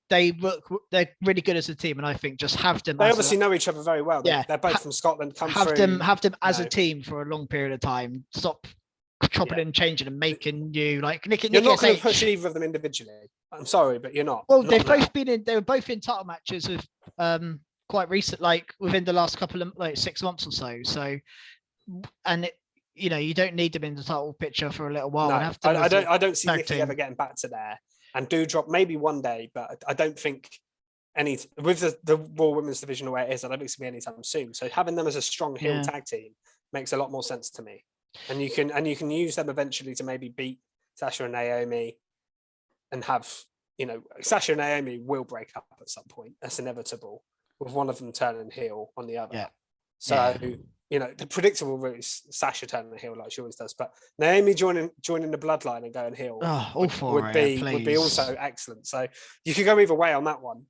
they're really good as a team, and I think just have them. They obviously know each other very well. They're both from Scotland. Have them as a team for a long period of time. Stop chopping and changing and making you like Nikki. You're not going to push either of them individually. I'm sorry, but you're not. Well, they were both in title matches with quite recent, like within the last couple of 6 months or so. So, and you don't need them in the title picture for a little while. No, I don't see Nikki ever getting back to there. And Doudrop maybe one day, but I don't think with the Raw Women's Division the way it is, I don't think it's going to be anytime soon. So having them as a strong heel tag team makes a lot more sense to me. And you can use them eventually to maybe beat Sasha and Naomi, and have Sasha and Naomi will break up at some point. That's inevitable, with one of them turning heel on the other. Yeah. So the predictable route is Sasha turning heel like she always does, but Naomi joining the bloodline and going heel would be also excellent. So you could go either way on that one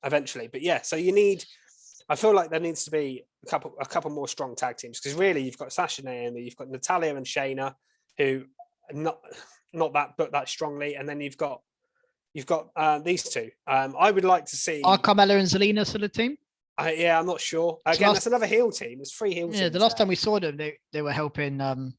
eventually. But yeah, so I feel like there needs to be a couple more strong tag teams, because really you've got Sasha and Naomi, you've got Natalya and Shayna, who are not that strongly, and then you've got these two. I would like to see. Are Carmella and Zelina still a team? I'm not sure. Again, that's another heel team. There's 3 heel teams. Yeah, the last time we saw them, they were helping. I'd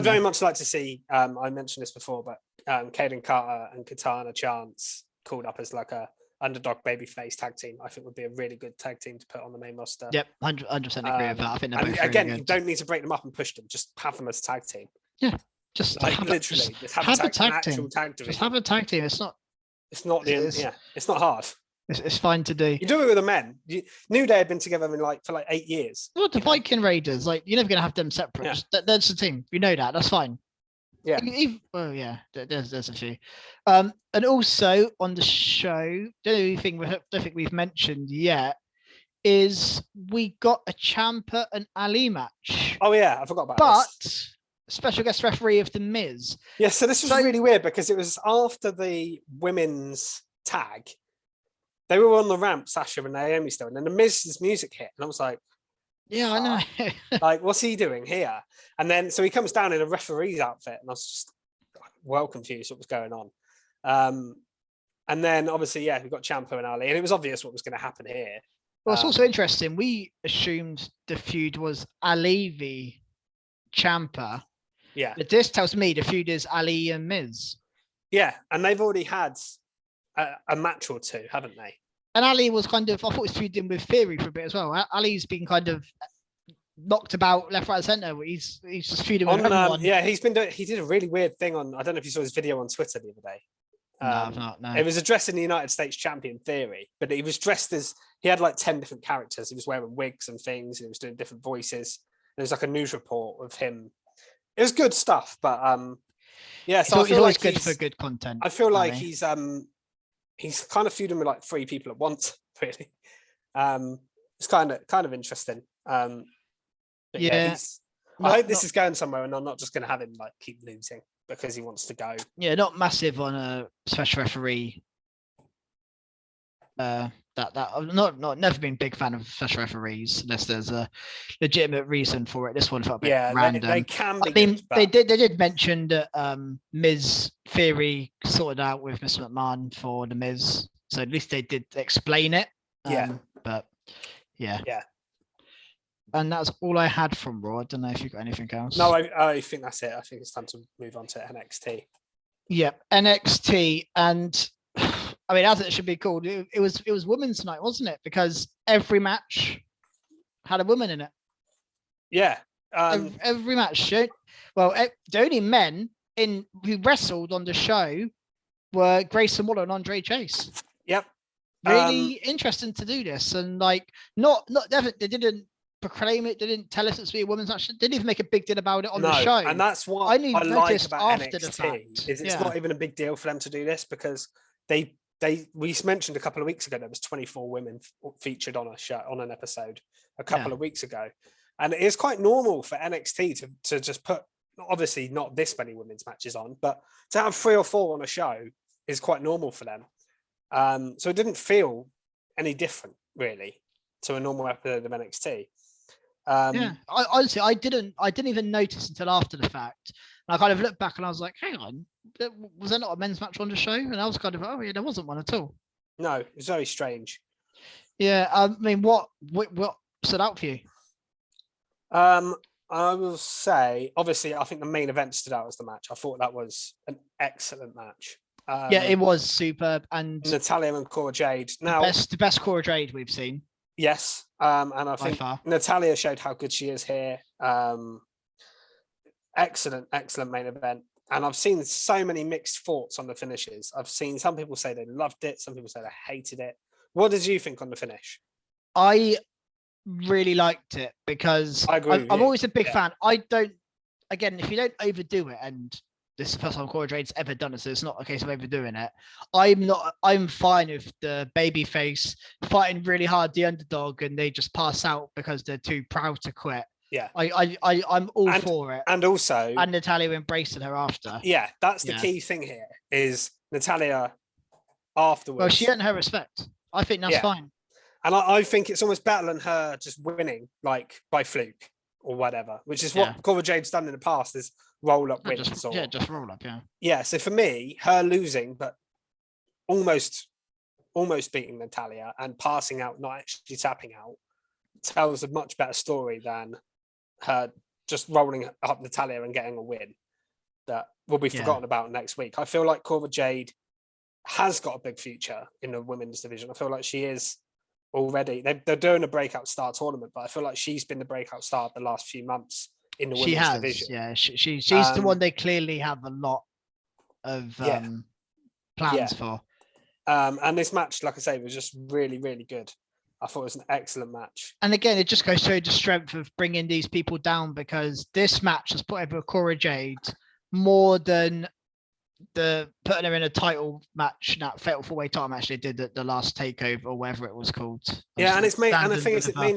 very much like to see. I mentioned this before, but Kaden Carter and Katana Chance called up as like a underdog babyface tag team. I think would be a really good tag team to put on the main roster. Yep, 100% agree with that. I think they're both again, really you don't need to break them up and push them. Just have them as a tag team. Yeah, just have a tag team. Just have a tag team. It's not hard. It's fine to do. You do it with the men. New Day had been together for 8 years. Well, the Viking Raiders, you're never going to have them separate. Yeah. That's the team. You know that. That's fine. Yeah. Well, yeah, there's a few. And also on the show, don't think we've mentioned yet is we got a Ciampa and Ali match. Oh yeah, I forgot about but this. Special guest referee of the Miz. Yeah, so this was really weird because it was after the women's tag. They were on the ramp, Sasha and Naomi still, and then the Miz's music hit, and I was like, yeah, I know. like, what's he doing here? And then so he comes down in a referee's outfit, and I was just well confused what was going on. And then obviously, yeah, we got Ciampa and Ali, and it was obvious what was going to happen here. Well, it's also interesting. We assumed the feud was Ali v Ciampa. Yeah. But this tells me the feud is Ali and Miz. Yeah, and they've already had a match or two, haven't they? And Ali was kind of, I thought he was feuding with Theory for a bit as well. Ali's been kind of knocked about left, right, centre. He's just feuding with everyone. Yeah, he did a really weird thing on, I don't know if you saw his video on Twitter the other day. No, I've not. No. It was addressing the United States champion Theory, but he was dressed as, he had like 10 different characters. He was wearing wigs and things, and he was doing different voices. There was like a news report of him. It was good stuff, but yeah. So it's always good for good content. I feel like he's kind of feuding with like three people at once, really. It's kind of interesting. Yeah, I hope this is going somewhere, and I'm not just going to have him like keep losing because he wants to go. Yeah, not massive on a special referee. I've never been a big fan of special referees unless there's a legitimate reason for it. This one felt a bit random. They can be. I mean, they did mention that Miz Theory sorted out with Mr. McMahon for the Miz, so at least they did explain it. But yeah. And that's all I had from Raw. I don't know if you got anything else. No, I think that's it. I think it's time to move on to NXT. Yeah, NXT, and I mean, as it should be called, it was women's night, wasn't it? Because every match had a woman in it. Yeah, every match. Well, the only men who wrestled on the show were Grayson Waller and Andre Chase. Yep. Really interesting to do this, and like not they didn't proclaim it, they didn't tell us it's be a women's match, didn't even make a big deal about it on the show. And that's what I like about NXT is it's not even a big deal for them to do this, because we mentioned a couple of weeks ago there was 24 women featured on a show, on an episode a couple of weeks ago, and it is quite normal for NXT to just put, obviously not this many women's matches on, but to have 3 or 4 on a show is quite normal for them. So it didn't feel any different really to a normal episode of NXT. Honestly, I didn't even notice until after the fact. And I kind of looked back and I was like, hang on, was there not a men's match on the show? And I was kind of, oh yeah, there wasn't one at all. No, it was very strange. Yeah, I mean, what stood out for you? I will say, obviously, I think the main event stood out as the match. I thought that was an excellent match. Yeah, it was superb. And Natalya and Cora Jade. Now, the best Cora Jade we've seen. Yes, and I think Natalya showed how good she is here. Excellent main event. And I've seen so many mixed thoughts on the finishes. I've seen some people say they loved it, some people say they hated it. What did you think on the finish? I really liked it because I'm always a big fan. I don't, again, if you don't overdo it, and this is the first time Cora Jade's ever done it, so it's not a case of overdoing it. I'm fine with the babyface fighting really hard, the underdog, and they just pass out because they're too proud to quit. Yeah. I'm all for it. And also, and Natalya embracing her after. Yeah, that's the key thing here is Natalya afterwards. Well, she earned her respect. I think that's fine. And I think it's almost better than her just winning like by fluke or whatever, which is what Cora Jade's done in the past, is roll up wins. Just roll up, Yeah, so for me, her losing, but almost beating Natalya and passing out, not actually tapping out, tells a much better story than her just rolling up Natalya and getting a win that will be forgotten about next week. I feel like Cora Jade has got a big future in the women's division. I feel like she is already. They're doing a breakout star tournament, but I feel like she's been the breakout star the last few months in the women's division. Yeah, she's the one they clearly have a lot of plans for. And this match, like I say, was just really, really good. I thought it was an excellent match. And again, it just goes to show the strength of bringing these people down, because this match has put over Cora Jade more than the putting her in a title match, that fatal 4-way title match they did at the last takeover or whatever it was called. Yeah, and it's main, and the thing is, it main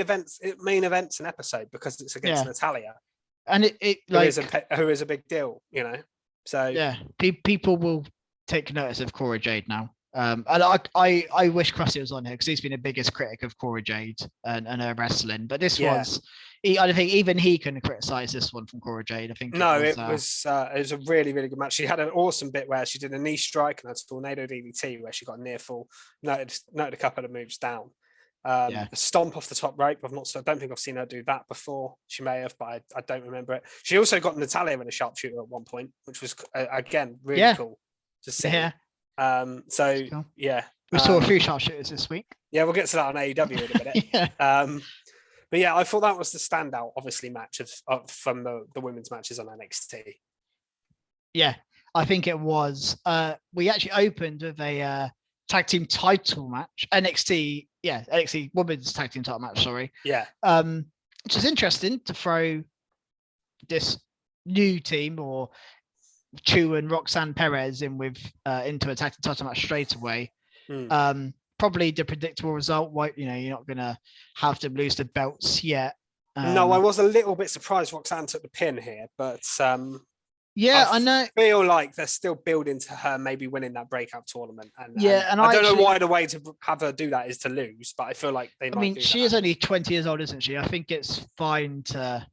events an episode because it's against Natalia, and it like who is a big deal, you know. So yeah, people will take notice of Cora Jade now. And I wish Krusty was on here because he's been the biggest critic of Cora Jade and her wrestling. But this was, I don't think even he can criticize this one from Cora Jade. I think it was a really, really good match. She had an awesome bit where she did a knee strike and that's tornado DDT where she got near full, noted a couple of moves down. A stomp off the top rope. I don't think I've seen her do that before. She may have, but I don't remember it. She also got Natalia in a sharpshooter at one point, which was again really cool to see. Yeah. Cool. We saw a few sharpshooters this week. Yeah, we'll get to that on AEW in a minute. But yeah, I thought that was the standout, obviously, match from the women's matches on NXT. Yeah, I think it was. We actually opened with a tag team title match, NXT women's tag team title match. Sorry. Yeah. Which is interesting to throw this new team or Chu and Roxanne Perez in with into a tag team title match straight away. Probably the predictable result. Why you're not gonna have them lose the belts yet. No, I was a little bit surprised Roxanne took the pin here, but I know. Feel like they're still building to her maybe winning that breakout tournament. And I don't know why the way to have her do that is to lose, but I feel like they. She is only 20 years old, isn't she? I think it's fine to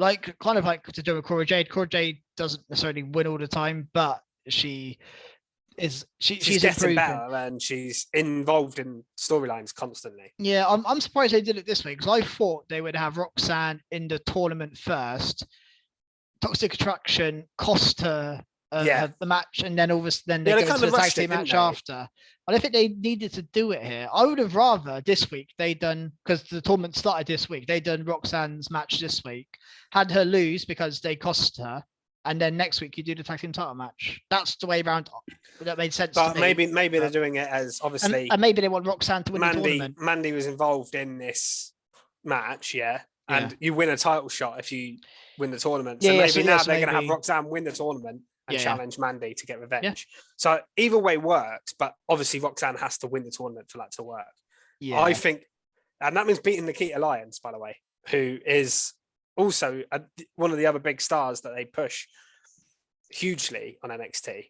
to do with Cora Jade. Cora Jade doesn't necessarily win all the time, but she's getting improving. better and she's involved in storylines constantly. Yeah, I'm surprised they did it this way because I thought they would have Roxanne in the tournament first. Toxic Attraction cost her the match, and then they go to the tag team match after. I don't think they needed to do it here. I would have rather this week they done, because the tournament started this week, they done Roxanne's match this week, had her lose because they cost her, and then next week you do the tag team title match. That's the way around. That made sense. But to me. maybe they're doing it as obviously, and maybe they want Roxanne to win the tournament. Mandy was involved in this match, and you win a title shot if you win the tournament. So maybe now they're going to have Roxanne win the tournament and challenge Mandy to get revenge. Yeah. So either way works, but obviously Roxanne has to win the tournament for that to work. Yeah. I think, and that means beating Nikita Lyons, by the way, who is also one of the other big stars that they push hugely on NXT.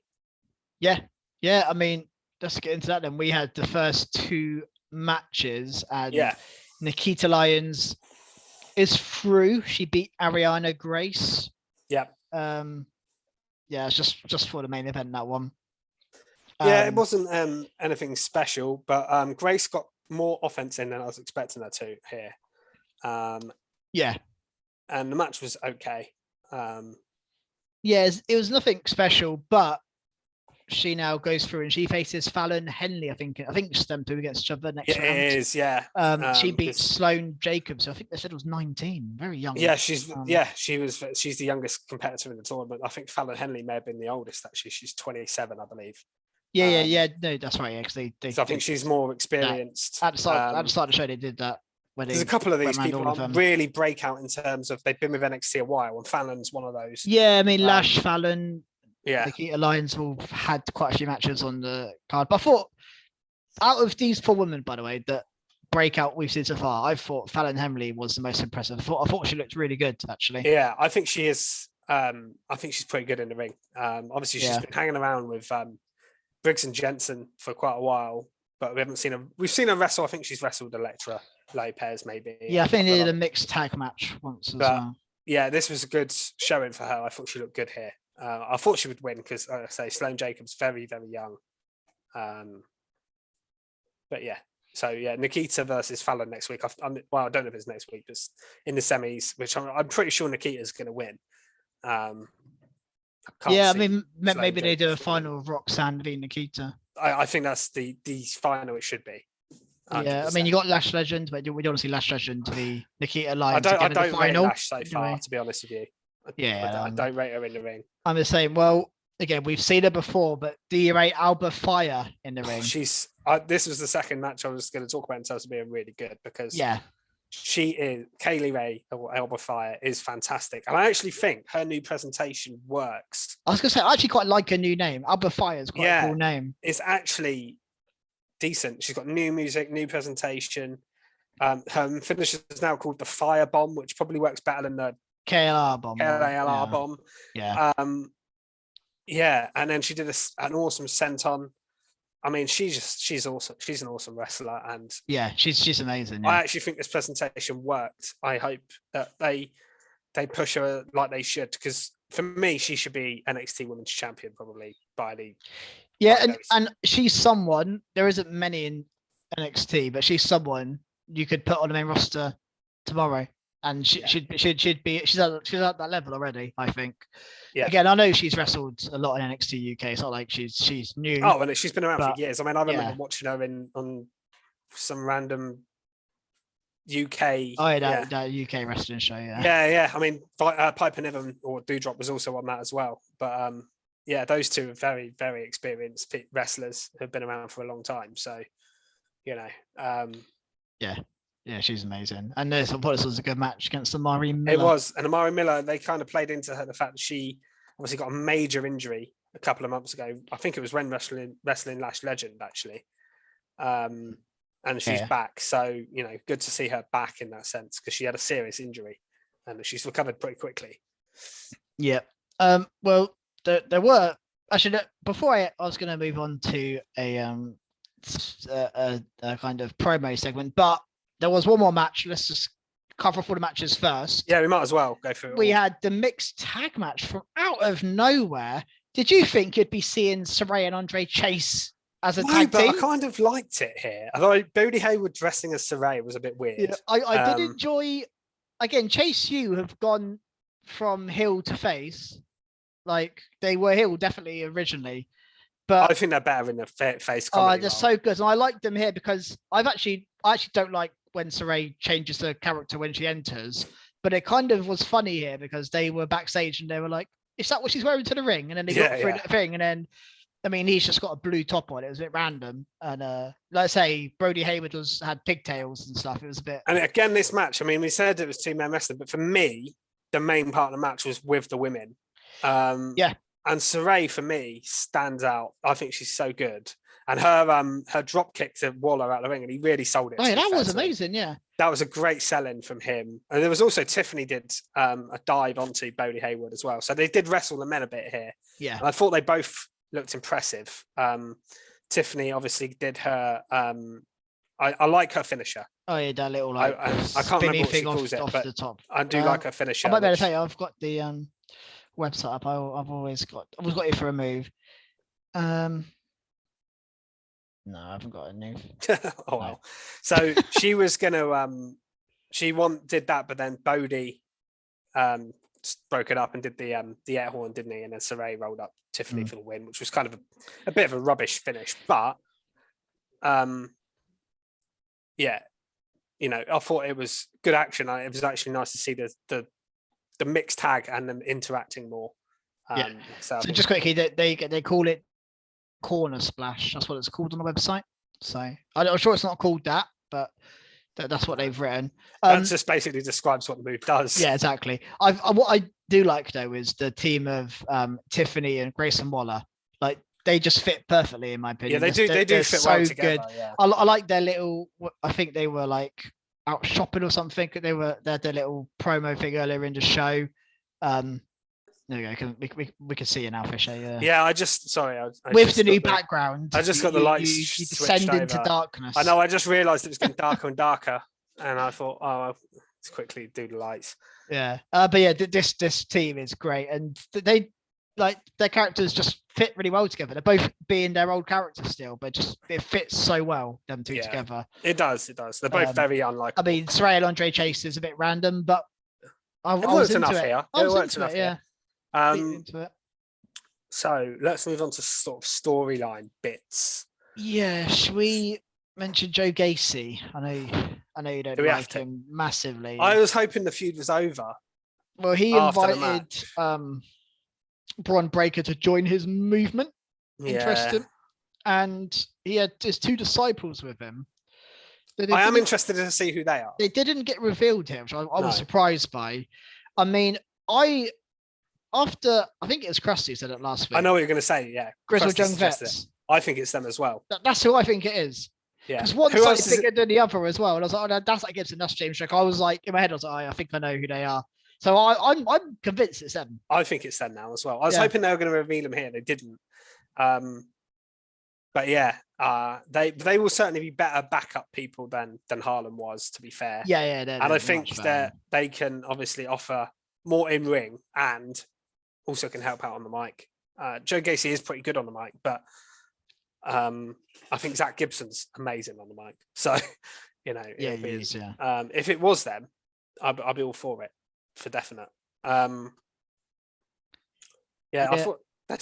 Yeah. I mean, let's get into that then. We had the first two matches, and Nikita Lyons is through. She beat Ariana Grace. Yep. It's just for the main event, that one. It wasn't anything special, but Grace got more offense in than I was expecting her to here. And the match was okay. It was nothing special, but she now goes through and she faces Fallon Henley. I think it's them two against each other next round. It is, yeah. She beat Sloane Jacobs, who I think they said was 19, very young. Yeah, she's the youngest competitor in the tournament. I think Fallon Henley may have been the oldest actually. She's 27, I believe. Yeah. No, that's right. Yeah, because I think she's more experienced. At the start of the show, they did that. There's a couple of these people that really break out in terms of they've been with NXT a while, and Fallon's one of those. Yeah, I mean Lash, Fallon. Nikita Lyons all had quite a few matches on the card. But I thought, out of these four women, by the way, that breakout we've seen so far, I thought Fallon Henley was the most impressive. I thought she looked really good, actually. Yeah, I think she is. I think she's pretty good in the ring. Obviously, she's been hanging around with Briggs and Jensen for quite a while, but we haven't seen her. We've seen her wrestle. I think she's wrestled Elektra Lopez, maybe. Yeah, I think they did a mixed tag match once as well. Yeah, this was a good showing for her. I thought she looked good here. I thought she would win because, like I say, Sloane Jacobs very, very young. But Nikita versus Fallon next week. I don't know if it's next week, but in the semis, which I'm pretty sure Nikita's going to win. Maybe they do a final of Roxanne v Nikita. I think that's the final it should be. 100%. Yeah, I mean, you got Lash Legend, but we don't see Lash Legend v Nikita Lyons. I don't rate Lash so far, to be honest with you. I don't rate her in the ring. I'm the same. Well, again, we've seen her before, but do you rate Alba Fire in the ring? This was the second match I was going to talk about in terms of being really good because Kaylee Ray or Elba Fire is fantastic, and I actually think her new presentation works. I was gonna say I actually quite like her new name. Alba Fire is quite a cool name. It's actually decent. She's got new music, new presentation. Her finish is now called the Fire Bomb, which probably works better than the KLR bomb. KLR bomb. Yeah. And then she did an awesome senton. I mean, she's awesome. She's an awesome wrestler, and yeah, she's amazing. Yeah. I actually think this presentation worked. I hope that they push her like they should, because for me, she should be NXT Women's Champion probably by the. Yeah, and she's someone. There isn't many in NXT, but she's someone you could put on the main roster tomorrow, and she'd be. She's at that level already, I think. Yeah. Again, I know she's wrestled a lot in NXT UK. It's not like she's new. Oh, and she's been around for years. I mean, I remember watching her on some random UK. Oh, yeah, that UK wrestling show. Yeah. Yeah. I mean, Piper Niven or Doudrop was also on that as well. But those two are very, very experienced wrestlers who've been around for a long time. So, Yeah, she's amazing. And this was a good match against Amari Miller. It was. And Amari Miller, they kind of played into the fact that she obviously got a major injury a couple of months ago. I think it was when Wrestling Lash Legend, actually. And she's back. So, good to see her back in that sense, because she had a serious injury and she's recovered pretty quickly. Yeah. Well, there were... Actually, before I was going to move on to a kind of promo segment, but there was one more match. Let's just cover off all the matches first. Yeah, we might as well go through it. We had the mixed tag match from out of nowhere. Did you think you'd be seeing Saraya and Andre Chase as a tag team? I kind of liked it here. Although Bodie Hayward dressing as Saraya was a bit weird. Yeah, I did enjoy... Again, Chase U have gone from heel to face. Like, they were heel definitely originally. But I think they're better in the face comedy. Oh, they're so good. And I like them here because I actually don't like when Saraya changes her character when she enters, but it kind of was funny here because they were backstage and they were like, is that what she's wearing to the ring? And then they got through the thing, and then I mean, he's just got a blue top on. It was a bit random. And let's say Brody Hayward had pigtails and stuff. It was a bit. And again, this match, I mean, we said it was 2-man wrestling, but for me, the main part of the match was with the women. And Saraya, for me, stands out. I think she's so good. And her drop kick to Waller out of the ring, and he really sold it. Oh, yeah, that was amazing, yeah. That was a great sell-in from him. And there was also Tiffany did a dive onto Bodie Hayward as well. So they did wrestle the men a bit here. Yeah. And I thought they both looked impressive. Tiffany obviously did her... I like her finisher. Oh, yeah, that little like I can't remember what she calls it, but the top. I do like her finisher. I might be able to tell you, I've got the website up. I've always got it for a move. No, I haven't got a new. Oh well. No. So she was gonna did that, but then Bodie broke it up and did the air horn, didn't he? And then Saraya rolled up Tiffany for the win, which was kind of a bit of a rubbish finish. But I thought it was good action. It was actually nice to see the mixed tag and them interacting more. So just quickly, they call it Corner Splash. That's what it's called on the website. So I'm sure it's not called that, but that's what they've written. That just basically describes what the move does. Yeah, exactly. What I do like though is the team of Tiffany and Grayson Waller. Like, they just fit perfectly in my opinion. Yeah, they do fit well together. Good. Yeah. I like their little. I think they were like out shopping or something. They had their little promo thing earlier in the show. There we go. We can see it now, Fisher. Yeah. I just with the new background. I just got the lights. You descend into darkness. I know. I just realised it was getting darker and darker, and I thought, I'll quickly do the lights. Yeah. But yeah, this team is great, and they like their characters just fit really well together. They're both being their old characters still, but it fits so well them two together. It does. They're both very unlikable. I mean, Saraya and Andre Chase is a bit random, but I was into it. Here. I was into it. Yeah. So let's move on to sort of storyline bits. Yeah, should we mention Joe Gacy? I know you don't like him massively. I was hoping the feud was over. Well, he invited Braun Breaker to join his movement. Interesting. And he had his two disciples with him. I am interested to see who they are. They didn't get revealed here, which I was No. surprised by. I mean, I think it was Krusty said it last week. I know what you're going to say. Yeah, Grizzled Krusty Young suggested Vets. it. I think it's them as well. That's who I think it is. Yeah. Because one Who else side bigger than the other as well. And I was like, oh, no, that's like Gibson, that's James Strick. I was like, in my head, I was like, I think I know who they are. So I'm convinced it's them. I think it's them now as well. I was hoping they were going to reveal them here. They didn't. But yeah, they will certainly be better backup people than Harlan was, to be fair. Yeah. And I think that they can obviously offer more in ring and also can help out on the mic. Joe Gacy is pretty good on the mic, but I think Zach Gibson's amazing on the mic. So, he is. Yeah. If it was them, I'll be all for it, for definite. I thought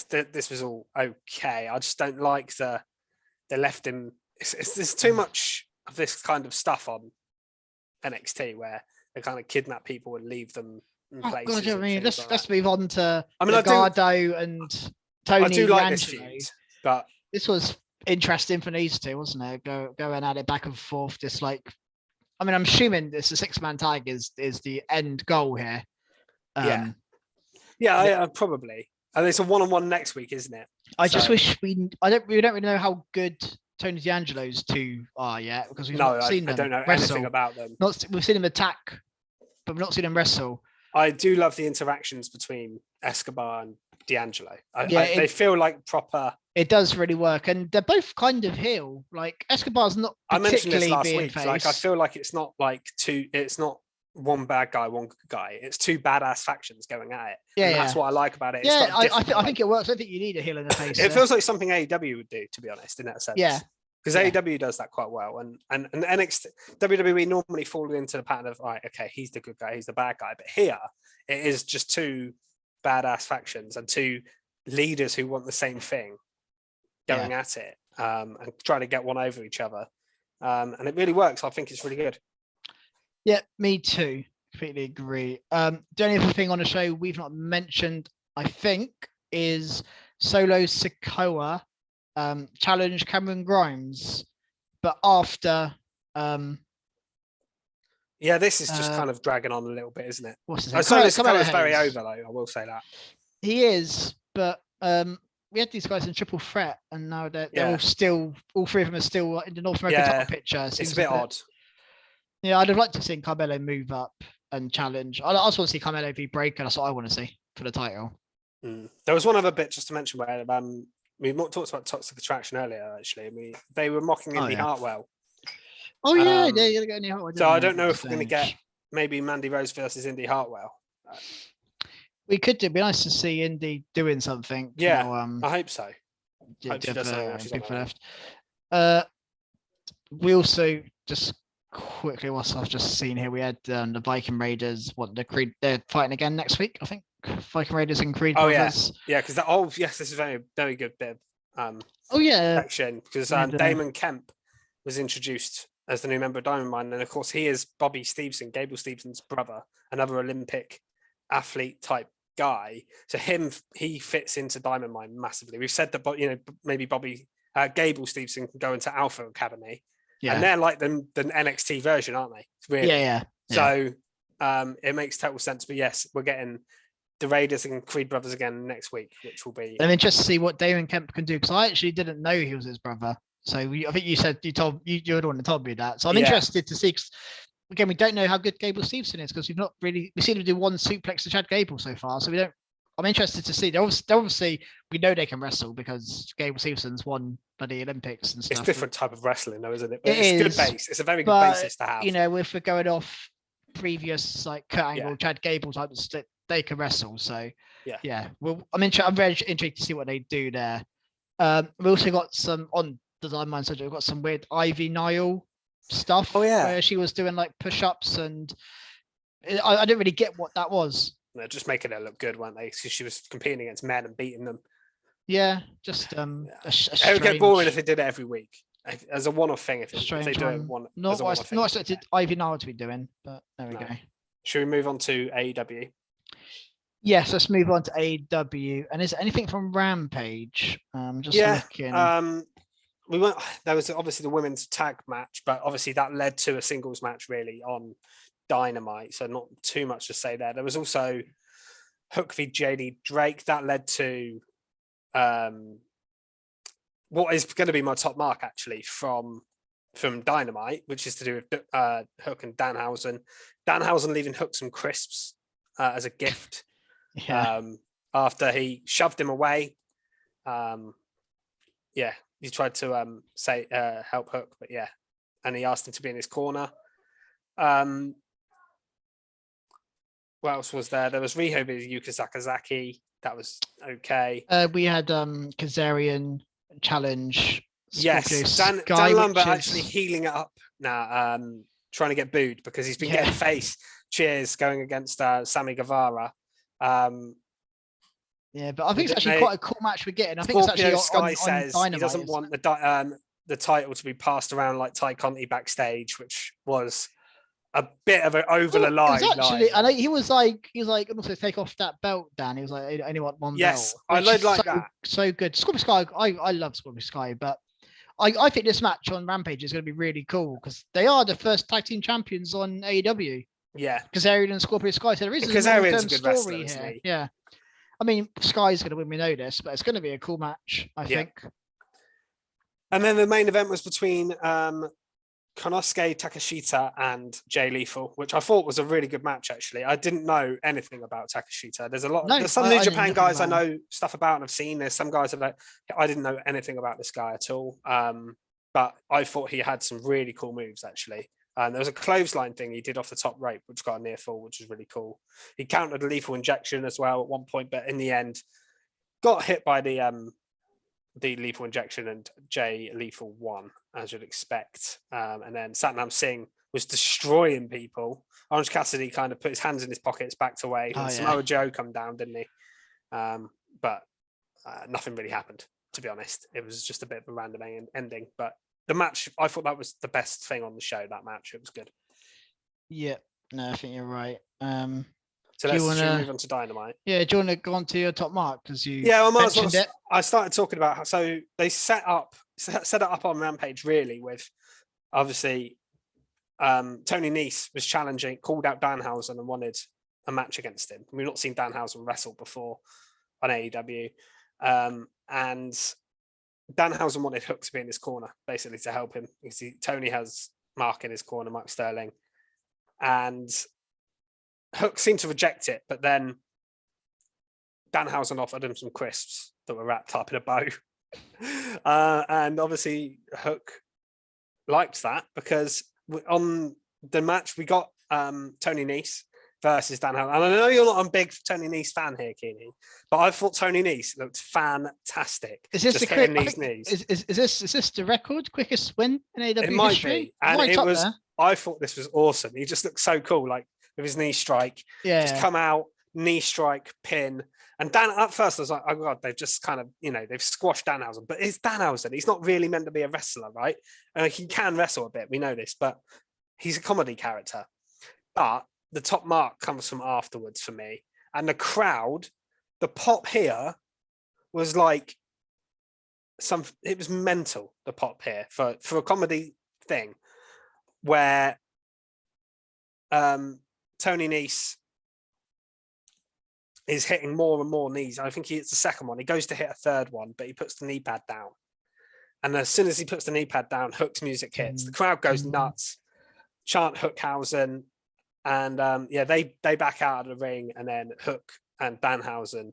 this was all okay. I just don't like they left him. There's too much of this kind of stuff on NXT where they kind of kidnap people and leave them in places. God, I mean, let's move on to Legado and Tony. I do like this feud, but this was interesting for these two, wasn't it? Going at it back and forth, just like, I mean, I'm assuming this a 6-man tag is the end goal here. Probably. And it's a 1-on-1 next week, isn't it? Just wish we don't really know how good Tony D'Angelo's two are yet, because we've not seen them. I don't know anything about them. We've seen them attack, but we've not seen them wrestle. I do love the interactions between Escobar and D'Angelo. They feel like proper. It does really work, and they're both kind of heel. Like Escobar's not particularly I mentioned this last week. Face. Like I feel like it's not like it's not one bad guy, one good guy. It's two badass factions going at it. Yeah, that's what I like about it. Yeah, I think it works. I think you need a heel and a face. It feels like something AEW would do, to be honest, in that sense. Yeah. Because AEW does that quite well, and NXT, WWE normally fall into the pattern of, right, okay, he's the good guy, he's the bad guy, but here it is just two badass factions and two leaders who want the same thing going at it, and trying to get one over each other, and it really works. I think it's really good. Yeah, me too. Completely agree. The only other thing on the show we've not mentioned, I think, is Solo Sikoa challenge Cameron Grimes, but after this is just kind of dragging on a little bit, isn't it? What's his name? Solo's very over, though, I will say that. He is, but we had these guys in triple threat, and now they're all three of them are still in the North American title picture. It's a bit odd. Yeah, I'd have liked to have seen Carmelo move up and challenge. I also want to see Carmelo v Breaker. That's what I want to see for the title. There was one other bit just to mention where we talked about Toxic Attraction earlier, actually. They were mocking Indy Hartwell. Oh, yeah, they're going to get Indy Hartwell. So I don't know if we're going to get maybe Mandy Rose versus Indy Hartwell. We could do. It'd be nice to see Indy doing something. Yeah, I hope so. We also just quickly, what I've just seen here, we had the Viking Raiders. They're fighting again next week, I think. Viking Raiders and Creed Brothers. Because this is a very, very good bit of action, because Damon Kemp was introduced as the new member of Diamond Mine, and of course he is Bobby Stevenson, Gable Stevenson's brother, another Olympic athlete type guy. So he fits into Diamond Mine massively. We've said that maybe Gable Stevenson can go into Alpha Academy. Yeah. And they're like the NXT version, aren't they? Really? Yeah. So it makes total sense. But yes, we're getting the Raiders and Creed Brothers again next week, which will be. I'm interested to see what Damon Kemp can do, because I actually didn't know he was his brother. So I think you said you're the one that told me that. So I'm interested to see. Again, we don't know how good Gable Stevenson is, because we've seen him do one suplex to Chad Gable so far. So we don't. I'm interested to see. They're obviously we know they can wrestle, because Gable Stevenson's won by the Olympics and stuff. It's a different type of wrestling, though, isn't it? But it's a good base. It's a very good basis to have. If we're going off previous like Kurt Angle, Chad Gable types, they can wrestle. So well, I'm very intrigued to see what they do there. We also got some on Design Mind Surgery. We've got some weird Ivy Nile stuff. Oh yeah, where she was doing like push-ups, and I didn't really get what that was. They're just making her look good, weren't they? Because she was competing against men and beating them. Yeah, just it would get boring if they did it every week as a one-off thing. If they do it one, not expected Ivy Nile to be doing, but there we go. Should we move on to AEW? Yes, let's move on to AEW. And is there anything from Rampage? Just looking. There was obviously the women's tag match, but obviously that led to a singles match really on Dynamite. So not too much to say there. There was also Hook v JD Drake that led to what is going to be my top mark actually from Dynamite, which is to do with Hook and Danhausen. Danhausen leaving Hook some crisps as a gift after he shoved him away. He tried to help Hook, but and he asked him to be in his corner. What else was there? There was Riho v Yuka Sakazaki. That was okay. We had Kazarian challenge. Yes, Dan Lambert actually healing it up now, trying to get booed because he's been getting face cheers going against Sammy Guevara. But I think it's actually quite a cool match we're getting. I think Scorpio it's actually Sky says on he doesn't want the title to be passed around like Ty Conti backstage, which was a bit of an over the line. Actually, I know he was like, also take off that belt, Dan. He was like, I only want one belt. Yes, I like that. So good. Scorpio Sky, I love Scorpio Sky, but I think this match on Rampage is going to be really cool because they are the first tag team champions on AEW. Yeah. Kazarian and Scorpio Sky. So there is a long-term story here. Yeah. I mean, Sky's going to win, we know this, but it's going to be a cool match, I think. And then the main event was between Konosuke Takeshita and Jay Lethal, which I thought was a really good match, actually. I didn't know anything about Takeshita. There's some New Japan guys I know stuff about and I've seen. There's some guys that I didn't know anything about this guy at all. But I thought he had some really cool moves, actually. There was a clothesline thing he did off the top rope, which got a near fall, which was really cool. He countered a lethal injection as well at one point, but in the end, got hit by the lethal injection and Jay Lethal won, as you'd expect. And then Satnam Singh was destroying people. Orange Cassidy kind of put his hands in his pockets, backed away. Samoa Joe come down, didn't he? But nothing really happened, to be honest. It was just a bit of a random ending, but the match, I thought that was the best thing on the show, that match. It was good. Yeah, no, I think you're right. So let's move on to Dynamite. Yeah, do you want to go on to your top mark? Because I might as well. I started talking about so they set it up on Rampage really with obviously Tony Nese was challenging, called out Danhausen and wanted a match against him. We've not seen Danhausen wrestle before on AEW, and Danhausen wanted Hook to be in his corner, basically to help him. You see, Tony has Mark in his corner, Mark Sterling, and Hook seemed to reject it, but then Danhausen offered him some crisps that were wrapped up in a bow. And obviously Hook liked that because on the match we got Tony Nese versus Danhausen. And I know you're not a big Tony Nese fan here, Keeney, but I thought Tony Nese looked fantastic. Is this is this the record quickest win in AEW It might history? be. And it was. I thought this was awesome. He just looked so cool, like with his knee strike. Just come out, knee strike, pin. And Dan, at first I was like, oh God, they've just kind of, they've squashed Danhausen. But it's Danhausen. He's not really meant to be a wrestler, right? He can wrestle a bit. We know this, but he's a comedy character. But the top mark comes from afterwards for me. And the crowd, the pop here was like it was mental, the pop here for a comedy thing where Tony Nese is hitting more and more knees. I think he hits the second one. He goes to hit a third one, but he puts the knee pad down. And as soon as he puts the knee pad down, Hook's music hits. The crowd goes nuts. Chant Hookhausen. And they back out of the ring, and then Hook and Danhausen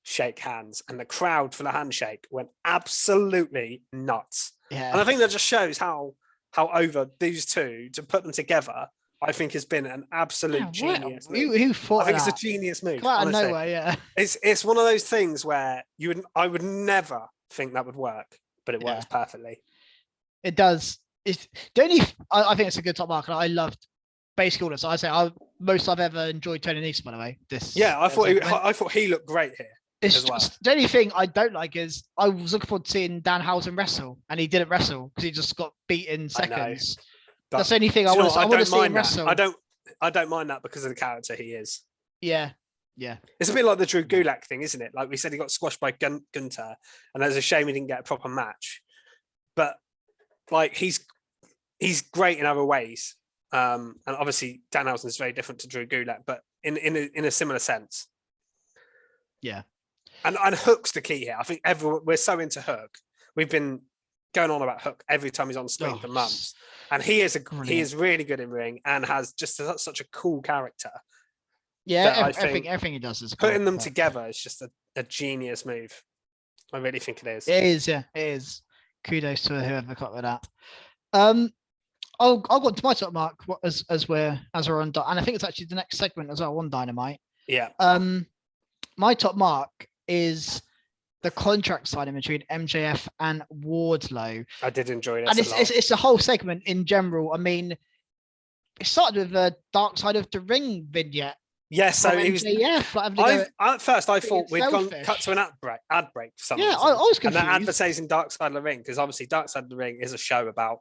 shake hands, and the crowd for the handshake went absolutely nuts. Yeah. And I think that just shows how over these two, to put them together, I think has been an absolute genius move. Who thought I think it's a genius move. Out of nowhere, yeah. It's one of those things where I would never think that would work, but it works perfectly. It does. I think it's a good top mark, and I loved basically all this. I say most I've ever enjoyed Tony Nese, by the way. I thought he looked great here. It's just the only thing I don't like is I was looking forward to seeing Danhausen wrestle, and he didn't wrestle because he just got beat in seconds. That's the only thing I want to see him wrestle. I don't mind that because of the character he is. Yeah. It's a bit like the Drew Gulak thing, isn't it? Like we said, he got squashed by Gunter, and there's a shame he didn't get a proper match. but like he's great in other ways. And obviously Danhausen is very different to Drew Gulak, but in a similar sense. Yeah. And Hook's the key here. I think we're so into Hook. We've been going on about Hook every time he's on screen for months. And he is really good in ring and has just such a cool character. Yeah, everything he does is cool. Putting them together is just a genius move. I really think it is. It is, yeah, it is. Kudos to whoever got with that. I'll go to my top mark as we're on, and I think it's actually the next segment as well on Dynamite. Yeah. My top mark is the contract signing between MJF and Wardlow. I did enjoy it, and it's the whole segment in general. I mean, it started with a Dark Side of the Ring vignette. Yes, so he was. MJF, at first, I thought we'd cut to an ad break for some reason. I was confused. And then advertising Dark Side of the Ring, because obviously Dark Side of the Ring is a show about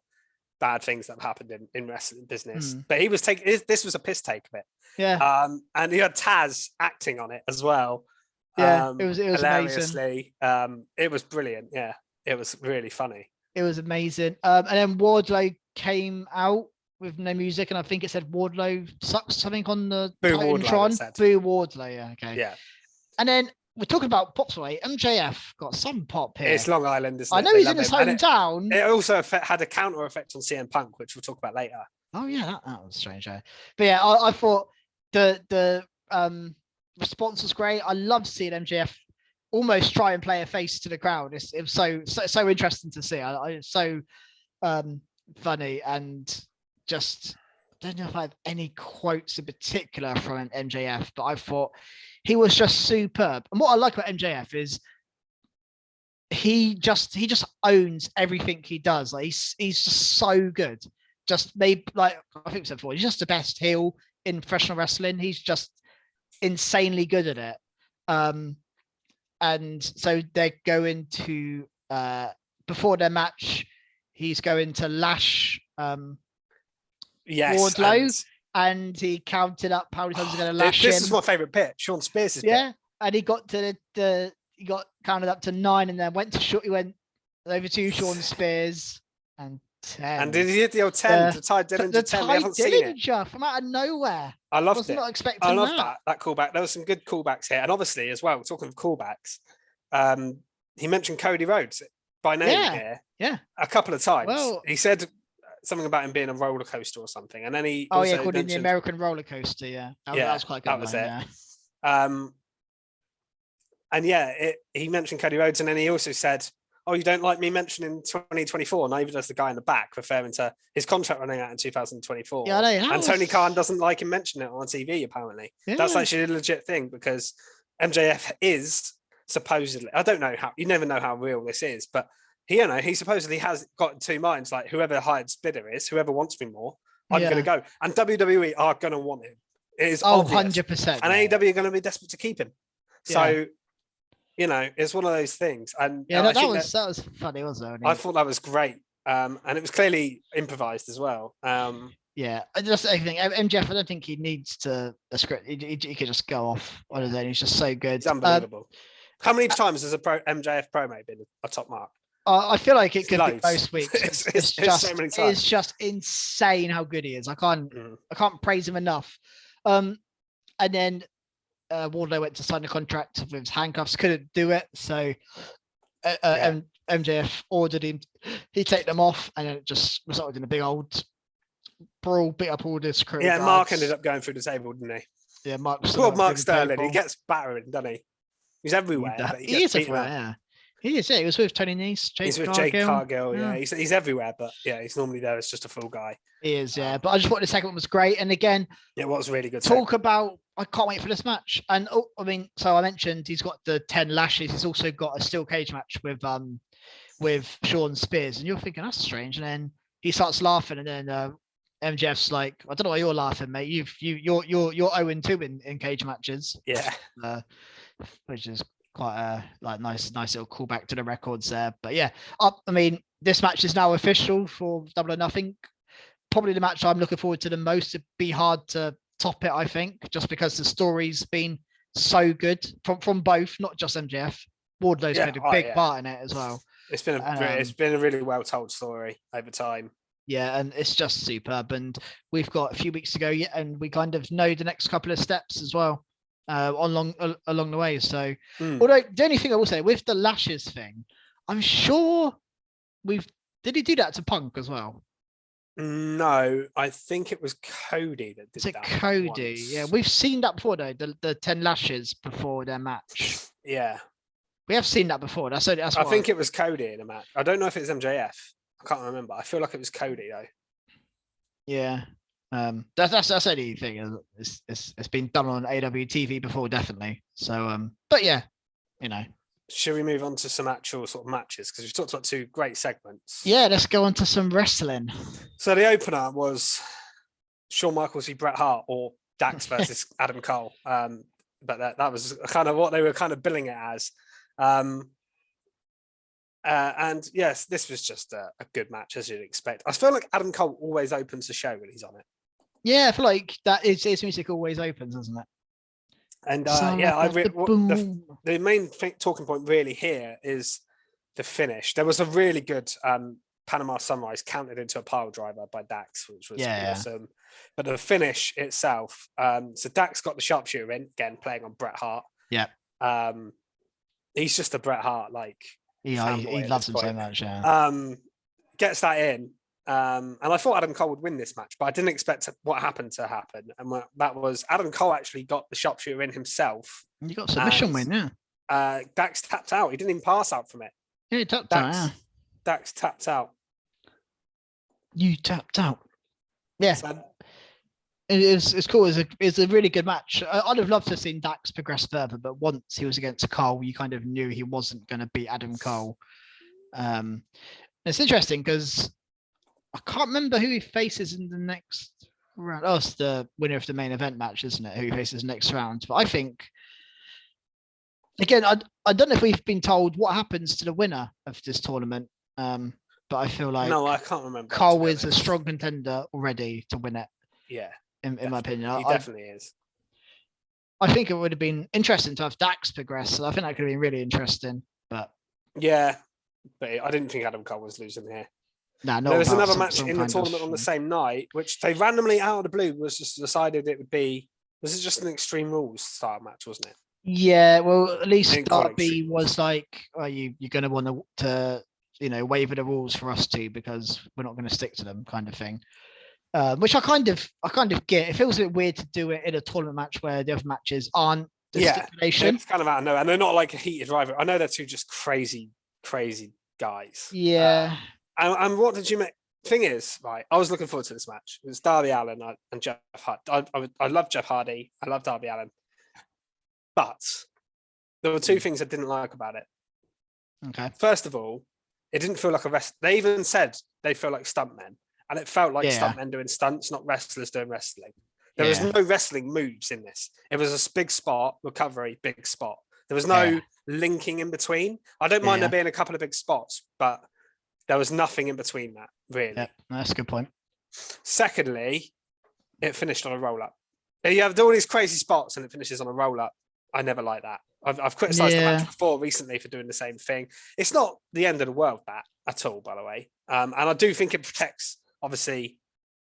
bad things that have happened in wrestling business. But he was this was a piss take of it. Yeah. And he had Taz acting on it as well. Yeah, it was hilariously. amazing. It was brilliant. Yeah, it was really funny. It was amazing. And then Wardlow came out with no music, and I think it said Wardlow sucks something on the Boo Wardlow. Boo Wardlow, yeah, okay. Yeah. And then we're talking about pops away. MJF got some pop here. It's Long Island, isn't it? I know he's in his hometown. It also had a counter effect on CM Punk, which we'll talk about later. Oh yeah, that was strange. Yeah. But yeah, I thought the response was great. I love seeing MJF almost try and play a face to the crowd. It was so interesting to see. It's so funny, and just I don't know if I have any quotes in particular from MJF, but I thought he was just superb. And what I like about MJF is he just owns everything he does. Like he's just so good. Just maybe like I think I said before, he's just the best heel in professional wrestling. He's just insanely good at it. And so they're going to before their match, he's going to lash Wardlow, and he counted up how many times he's going to lash him. This is my favorite bit. Sean Spears' bit. And he got to he got counted up to 9, and then he went over to Sean Spears and 10. And did he hit the old 10? The Ty Dillinger 10. We haven't seen it. From out of nowhere. I loved it. Not expecting I loved that callback. There were some good callbacks here, and obviously as well. Talking of callbacks, he mentioned Cody Rhodes by name here. Yeah, a couple of times. Well, he said something about him being a roller coaster or something, and then he called him the American roller coaster. Yeah, that was quite good. That was it. Yeah. And he mentioned Cody Rhodes, and then he also said, "Oh, you don't like me mentioning 2024?" Neither does the guy in the back, referring to his contract running out in 2024. Yeah, I know. And Tony Khan doesn't like him mentioning it on TV. Apparently, that's actually a legit thing, because MJF is supposedly. I don't know how. You never know how real this is, but he supposedly has got two minds. Like, whoever the highest bidder is, whoever wants me more, I'm going to go. And WWE are going to want him. It is obvious. 100%. And AEW are going to be desperate to keep him. So, it's one of those things. And that was funny, wasn't it? I thought that was great. And it was clearly improvised as well. Yeah, just I think MJF. I don't think he needs a script. He could just go off on his own. He's just so good. It's unbelievable. How many times has a MJF promo been a top mark? I feel like it could be most weeks. It's just so many times. It's just insane how good he is. I can't praise him enough. And then Wardlow went to sign a contract with his handcuffs, couldn't do it, so MJF ordered him. He take them off, and then it just resulted in a big old brawl, beat up all this crew. Yeah, Mark ended up going through the table, didn't he? Yeah, Mark. Mark Sterling. He gets battering, doesn't he? He's everywhere. He is everywhere. Yeah. He is. Yeah, he was with Tony Nese. He's with Jake Cargill. Yeah, he's everywhere, but he's normally there as just a full guy. He is. Yeah, but I just thought the second one was great, and again, it was really good. Talk about. I can't wait for this match. And so I mentioned he's got the 10 lashes. He's also got a steel cage match with Sean Spears, and you're thinking that's strange. And then he starts laughing, and then MJF's like, "I don't know why you're laughing, mate. You're 0-2 in cage matches." Yeah, which is quite a nice little callback to the records there. But yeah, this match is now official for Double or Nothing. Probably the match I'm looking forward to the most. It'd be hard to top it, I think, just because the story's been so good from both, not just MJF. Wardlow's played a big part in it as well. It's been a really well told story over time. Yeah, and it's just superb. And we've got a few weeks to go yet, and we kind of know the next couple of steps as well along the way. So, although the only thing I will say with the lashes thing, I'm sure did he do that to Punk as well? No, I think it was Cody that did that. Cody? Once. Yeah, we've seen that before though. The 10 lashes before their match. Yeah, we have seen that before. I think it was Cody in a match. I don't know if it's MJF. I can't remember. I feel like it was Cody though. Yeah. That's the only thing. It's been done on AEW TV before, definitely. So but yeah, Should we move on to some actual sort of matches? Because we've talked about 2 great segments. Yeah, let's go on to some wrestling. So the opener was Shawn Michaels v Bret Hart, or Dax versus Adam Cole. But that was kind of what they were kind of billing it as. And yes, this was just a good match, as you'd expect. I feel like Adam Cole always opens the show when he's on it. Yeah, I feel like his music always opens, doesn't it? And the main talking point really here is the finish. There was a really good Panama Sunrise counted into a pile driver by Dax, which was awesome. But the finish itself, so Dax got the sharpshooter in, again, playing on Bret Hart. Yeah. He's just a Bret Hart, he loves him so much. Yeah. Gets that in. And I thought Adam Cole would win this match, but I didn't expect what happened to happen. And that was Adam Cole actually got the sharpshooter in himself. You got a submission win, yeah. Dax tapped out. He didn't even pass out from it. Yeah, he tapped out, yeah. Dax tapped out. You tapped out. Yeah. It's cool. It's a really good match. I'd have loved to have seen Dax progress further, but once he was against Cole, you kind of knew he wasn't going to beat Adam Cole. It's interesting because I can't remember who he faces in the next round. Oh, it's the winner of the main event match, isn't it? Who he faces next round. But I think, again, I don't know if we've been told what happens to the winner of this tournament. But I feel like I can't remember. Cole is a strong contender already to win it. Yeah. In my opinion. He definitely is. I think it would have been interesting to have Dax progress. So I think that could have been really interesting. But yeah, but I didn't think Adam Cole was losing here. No, there was another match in the tournament on the same night, which they randomly out of the blue was just decided it would be. Was it just an Extreme Rules style match, wasn't it? Yeah, well, at least Darby was like, "Are you're going to want to waiver the rules for us too, because we're not going to stick to them," kind of thing. Which I kind of get. It feels a bit weird to do it in a tournament match where the other matches aren't the stipulation. It's kind of out of nowhere, and they're not like a heated rivalry. I know they're 2 just crazy guys. Yeah. And what did you make? Thing is, right, I was looking forward to this match. It was Darby Allin and Jeff Hardy. I love Jeff Hardy. I love Darby Allin. But there were 2 things I didn't like about it. Okay. First of all, it didn't feel like a rest. They even said they feel like stuntmen. And it felt like stuntmen doing stunts, not wrestlers doing wrestling. There was no wrestling moves in this. It was a big spot, recovery, big spot. There was no linking in between. I don't mind there being a couple of big spots, but there was nothing in between that, really. Yeah, that's a good point. Secondly, it finished on a roll-up. You have all these crazy spots and it finishes on a roll-up. I never like that. I've criticised the match before recently for doing the same thing. It's not the end of the world, that, at all, by the way. And I do think it protects, obviously,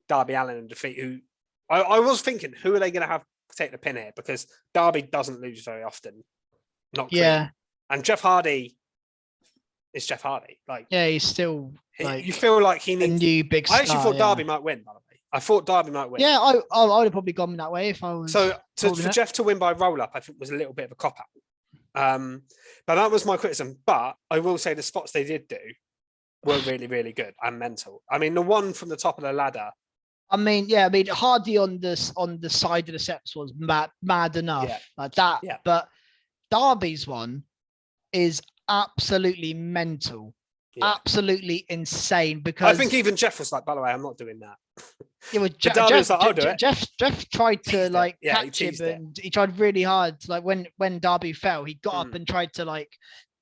Darby Allin in defeat, who I was thinking, who are they going to have take the pin here? Because Darby doesn't lose very often. Not clear. Yeah. And Jeff Hardy is Jeff Hardy. He's still you feel like he needs a new big star. I actually thought Darby might win, by the way. I thought Darby might win. Yeah, I would have probably gone that way if I was. So for Jeff to win by roll-up, I think was a little bit of a cop-out. But that was my criticism. But I will say the spots they did do were really, really good and mental. I mean, the one from the top of the ladder. Hardy on the side of the steps was mad enough like that. Yeah. But Darby's one is absolutely mental, absolutely insane. Because I think even Jeff was like, "By the way, I'm not doing that." Yeah, well, Jeff tried to catch him, and he tried really hard. Like when Darby fell, he got up and tried to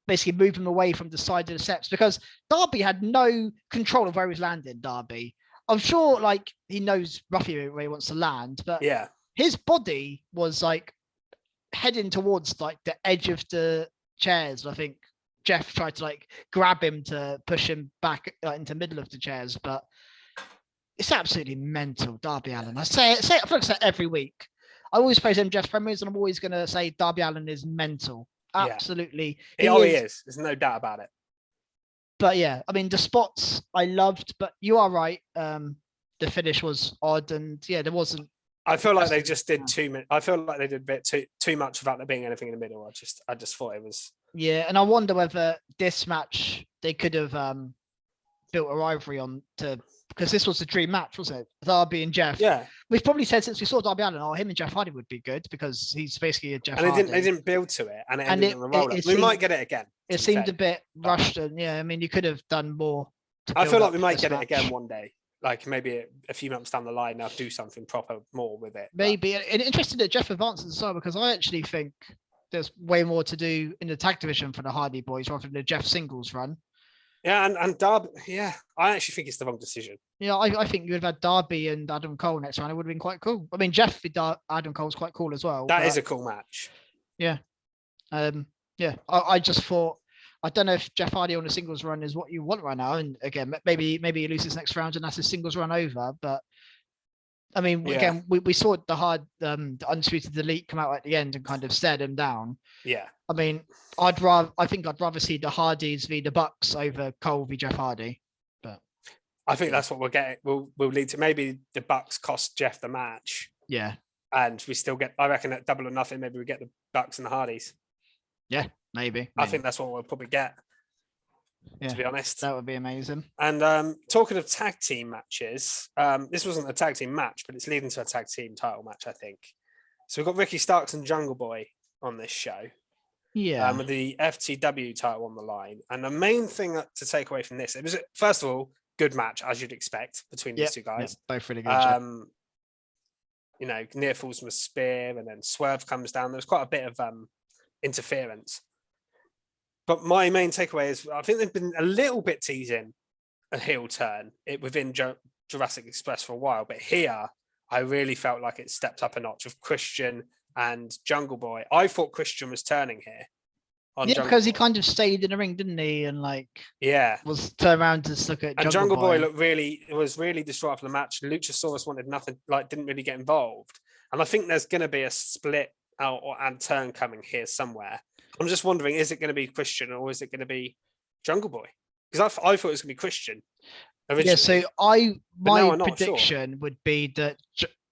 basically move him away from the side of the steps, because Darby had no control of where he was landing. Darby, I'm sure, he knows roughly where he wants to land, but his body was heading towards the edge of the chairs. I think Jeff tried to like grab him to push him back into the middle of the chairs, but it's absolutely mental. Darby Allin. I say it every week. I always praise him, Jeff promos, and I'm always going to say Darby Allin is mental. Absolutely. Yeah. He is. There's no doubt about it. But yeah, I mean, the spots I loved, but you are right. The finish was odd, and yeah, there wasn't. I feel like they just did too much. I feel like they did a bit too much without there being anything in the middle. I just thought it was. Yeah, and I wonder whether this match they could have built a rivalry on to, because this was the dream match, wasn't it? Darby and Jeff. Yeah. We've probably said since we saw Darby Allin, him and Jeff Hardy would be good because he's basically a Jeff Hardy. And they didn't build to it, and it ended on a roll up. We might get it again. It seemed a bit rushed, and yeah, I mean, you could have done more. I feel like we might get it again one day. Like maybe a few months down the line, they'll do something proper more with it. Maybe. And interested that Jeff advances as well, because I actually think there's way more to do in the tag division for the Hardy Boys rather than the Jeff singles run. Yeah, and Darby, yeah, I actually think it's the wrong decision. Yeah, I think you would have had Darby and Adam Cole next round. It would have been quite cool. I mean, Jeff with Adam Cole's quite cool as well. That is a cool match. Yeah. I just thought, I don't know if Jeff Hardy on a singles run is what you want right now. And again, maybe he loses next round and that's his singles run over. But I mean, again, we saw the Undisputed Elite come out at the end and kind of stare them down. Yeah. I mean, I think I'd rather see the Hardys v the Bucks over Cole v Jeff Hardy. But I think that's what we'll get. We'll lead to maybe the Bucks cost Jeff the match. Yeah. And we still get, I reckon at Double or Nothing, maybe we get the Bucks and the Hardys. Yeah, maybe. I think that's what we'll probably get. Yeah, to be honest, that would be amazing. And talking of tag team matches, this wasn't a tag team match, but it's leading to a tag team title match, I think. So we've got Ricky Starks and Jungle Boy on this show. Yeah. With the FTW title on the line. And the main thing to take away from this, it was, first of all, good match, as you'd expect, between these two guys. Both really good. You know, near falls from a spear, and then Swerve comes down. There's quite a bit of interference. But my main takeaway is I think they've been a little bit teasing a heel turn within Jurassic Express for a while. But here, I really felt like it stepped up a notch with Christian and Jungle Boy. I thought Christian was turning here. Because he kind of stayed in the ring, didn't he? And was turned around to look at and Jungle Boy was really distraught after the match. Luchasaurus wanted nothing, didn't really get involved. And I think there's going to be a split out and turn coming here somewhere. I'm just wondering, is it going to be Christian or is it going to be Jungle Boy? Because I thought it was going to be Christian originally. Yeah, so my prediction would be that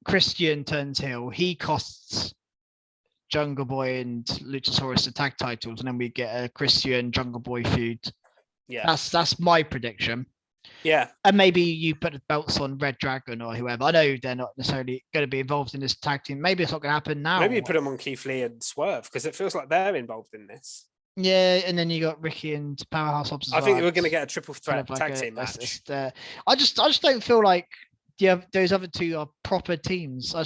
Christian turns heel. He costs Jungle Boy and Luchasaurus the tag titles, and then we get a Christian Jungle Boy feud. Yeah, that's my prediction. Yeah, and maybe you put the belts on Red Dragon or whoever. I know they're not necessarily going to be involved in this tag team. Maybe it's not going to happen now. Maybe you put them on Keith Lee and Swerve because it feels like they're involved in this. Yeah, and then you got Ricky and Powerhouse Hobbs. I think we're going to get a triple threat tag team match. I just don't feel like those other two are proper teams. I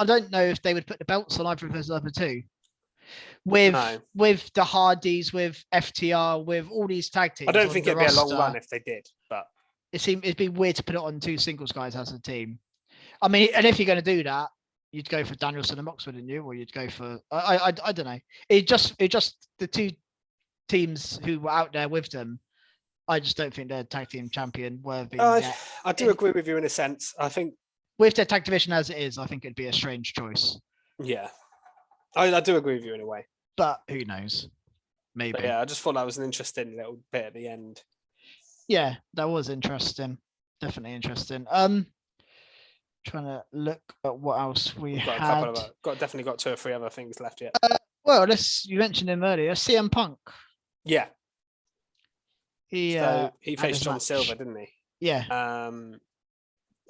don't know if they would put the belts on either of those other two. With the Hardys, with FTR, with all these tag teams. I don't think it'd be a long run if they did, but it'd be weird to put it on two singles guys as a team. I mean, and if you're going to do that, you'd go for Danielson and Mox, wouldn't you? Or you'd go for I don't know. It just the two teams who were out there with them. I just don't think they're tag team champion worthy. I do agree with you in a sense. I think with their tag division as it is, I think it'd be a strange choice. Yeah, I do agree with you in a way. But who knows? Maybe. But yeah, I just thought that was an interesting little bit at the end. Yeah, that was interesting. Definitely interesting. Trying to look at what else we had. Definitely got 2 or 3 other things left yet. Well, you mentioned him earlier. CM Punk. Yeah. He faced John Silver, didn't he? Yeah.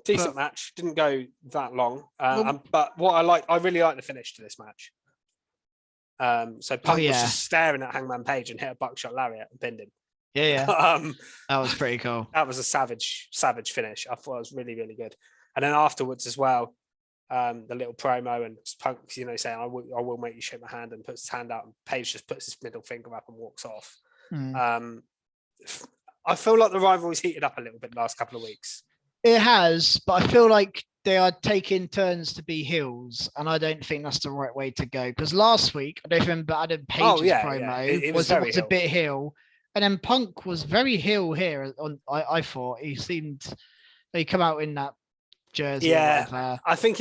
Decent match. Didn't go that long. But I really like the finish to this match. So Punk was just staring at Hangman Page and hit a buckshot lariat and pinned him. Yeah. That was pretty cool. That was a savage finish. I thought it was really, really good. And then afterwards as well, the little promo and Punk, saying, I will make you shake my hand, and puts his hand out, and Page just puts his middle finger up and walks off. I feel like the rivalry's heated up a little bit the last couple of weeks. It has, but I feel like they are taking turns to be heels, and I don't think that's the right way to go. Because last week, I don't remember Adam Page's promo was a bit heel, And then Punk was very heel here. I thought he come out in that jersey. Yeah, I think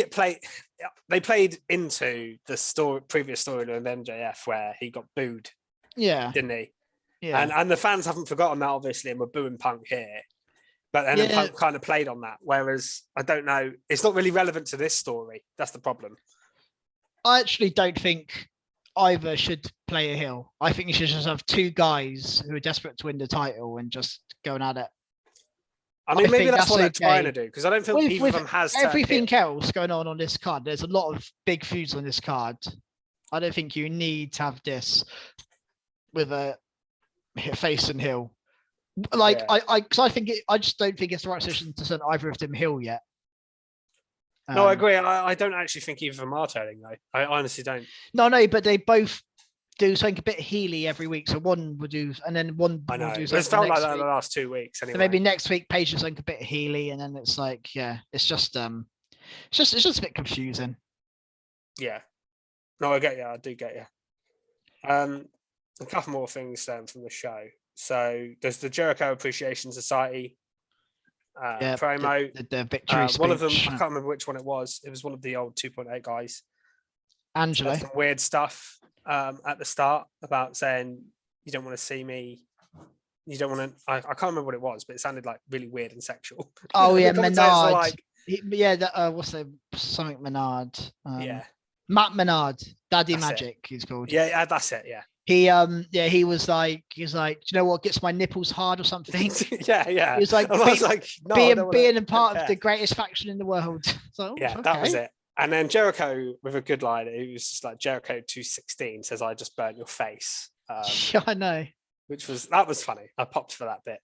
they played into the previous story of MJF where he got booed. Yeah, didn't he? Yeah, and the fans haven't forgotten that, obviously, and we're booing Punk here. But then Punk kind of played on that. Whereas I don't know, it's not really relevant to this story. That's the problem. I actually don't think either should play a heel. I think you should just have two guys who are desperate to win the title and just going at it. I mean, maybe that's what they're trying to do, because I don't feel either of them has everything else going on this card. There's a lot of big feuds on this card. I don't think you need to have this with a face and heel. Like I just don't think it's the right decision to send either of them heel yet. No, I agree. I don't actually think either of them are turning, though. I honestly don't. No, but they both do something a bit heely every week. So one would do, and then one I know. will do It's felt like that in the last 2 weeks. Anyway. So maybe next week Paige does something a bit heely, and then it's like, it's just a bit confusing. Yeah. No, I get you. I do get you. A couple more things from the show. So there's the Jericho Appreciation Society promo. The victory speech. One of them, I can't remember which one it was. It was one of the old 2.8 guys. Angelo. Some weird stuff at the start about saying, you don't want to see me. You don't want to. I can't remember what it was, but it sounded like really weird and sexual. Oh, yeah, Menard. What's the something Menard? Matt Menard, Daddy Magic, he's called. Yeah, that's it. Yeah. He was like, do you know what gets my nipples hard or something? yeah. He was like, being a part of the greatest faction in the world. So yeah, that was it. And then Jericho with a good line. It was just like Jericho 216 says, "I just burnt your face." Yeah, I know. That was funny. I popped for that bit.